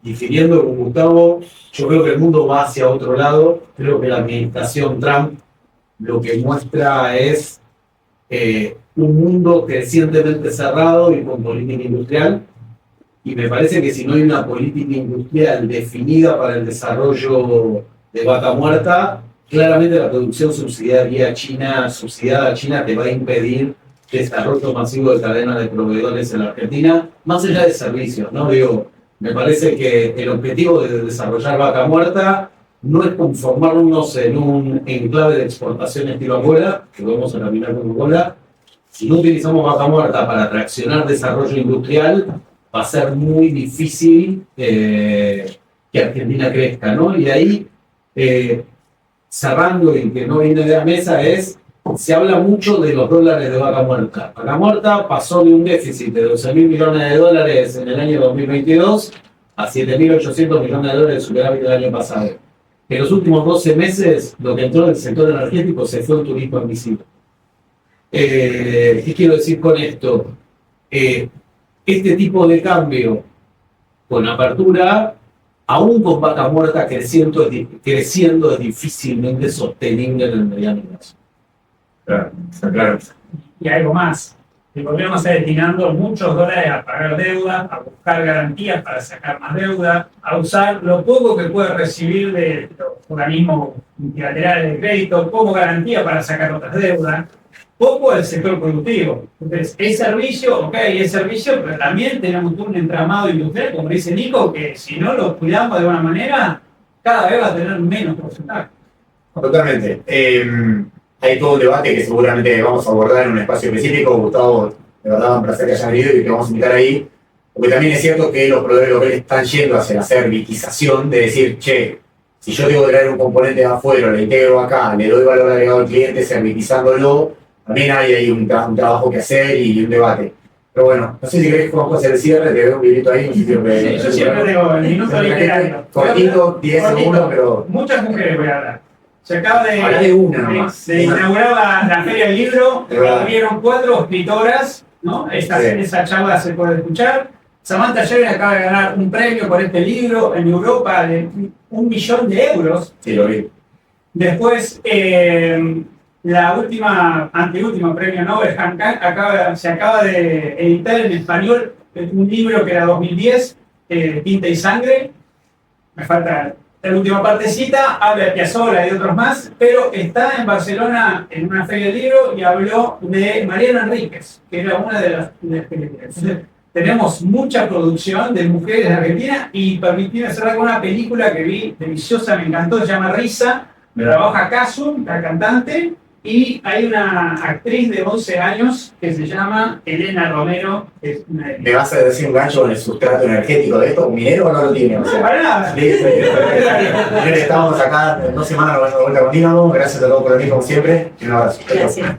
difiriendo con Gustavo, yo creo que el mundo va hacia otro lado. Creo que la administración Trump lo que muestra es un mundo crecientemente cerrado y con política industrial. Y me parece que si no hay una política industrial definida para el desarrollo de vaca muerta, claramente la producción subsidiada a China te va a impedir desarrollo masivo de cadenas de proveedores en la Argentina, más allá de servicios, ¿no? Me parece que el objetivo de desarrollar vaca muerta no es conformarnos en un enclave de exportación estilo Angola, que vamos a caminar con Angola. Si no utilizamos vaca muerta para traccionar desarrollo industrial, va a ser muy difícil que Argentina crezca, ¿no? Y ahí, cerrando y que no viene de la mesa, se habla mucho de los dólares de vaca muerta. Vaca muerta pasó de un déficit de 12.000 millones de dólares en el año 2022 a 7.800 millones de dólares de superávit del año pasado. En los últimos 12 meses, lo que entró en el sector energético se fue el turismo admisivo. ¿Qué quiero decir con esto? Este tipo de cambio con apertura, aún con vaca muerta creciendo es difícilmente sostenible en el mediano plazo. Claro, está claro. Y algo más. El gobierno está destinando muchos dólares a pagar deuda, a buscar garantías para sacar más deuda, a usar lo poco que puede recibir de los organismos multilaterales de crédito como garantía para sacar otras deudas. Poco el sector productivo. Entonces, es servicio, pero también tenemos un entramado industrial, como dice Nico, que si no lo cuidamos de alguna manera, cada vez va a tener menos porcentaje. Totalmente. Hay todo un debate que seguramente vamos a abordar en un espacio específico. Gustavo, de verdad, un placer que hayan venido y que vamos a invitar ahí. Porque también es cierto que los proveedores locales están yendo hacia la servitización de decir, che, si yo tengo que traer un componente de afuera, lo integro acá, le doy valor agregado al cliente servitizándolo, también hay ahí un trabajo que hacer y un debate. Pero bueno, no sé si querés que vamos a hacer el cierre, te veo un videito ahí. No sé si Sí, yo siempre digo el minuto literario. Cortito, 10 segundos, pero... Muchas mujeres voy a hablar. Se acaba Habla de una nomás. de inaugurar la Feria del Libro, De verdad. vieron 4 escritoras, ¿no? Esa charla se puede escuchar. Samantha Schweblin acaba de ganar un premio por este libro en Europa de 1 millón de euros. Sí, lo vi. Después, anteúltima premio Nobel, Han Kang, se acaba de editar en español un libro que era 2010, Tinta y Sangre. Me falta la última partecita, habla de Piazzolla y de otros más, pero está en Barcelona en una feria de libro y habló de Mariana Enríquez, que era una de las que tenemos mucha producción de mujeres de Argentina y permitíme cerrar con una película que vi deliciosa, me encantó, se llama Risa, trabaja Kasum, la cantante, y hay una actriz de 11 años que se llama Elena Romero, que es una de... ¿Me vas a decir un gancho con el sustrato energético de esto? ¿Un minero o no lo tiene? O sea, Para nada. estamos acá en 2 semanas, nos vemos de vuelta con Dínamo. Gracias a todos por venir como siempre y un abrazo. Gracias.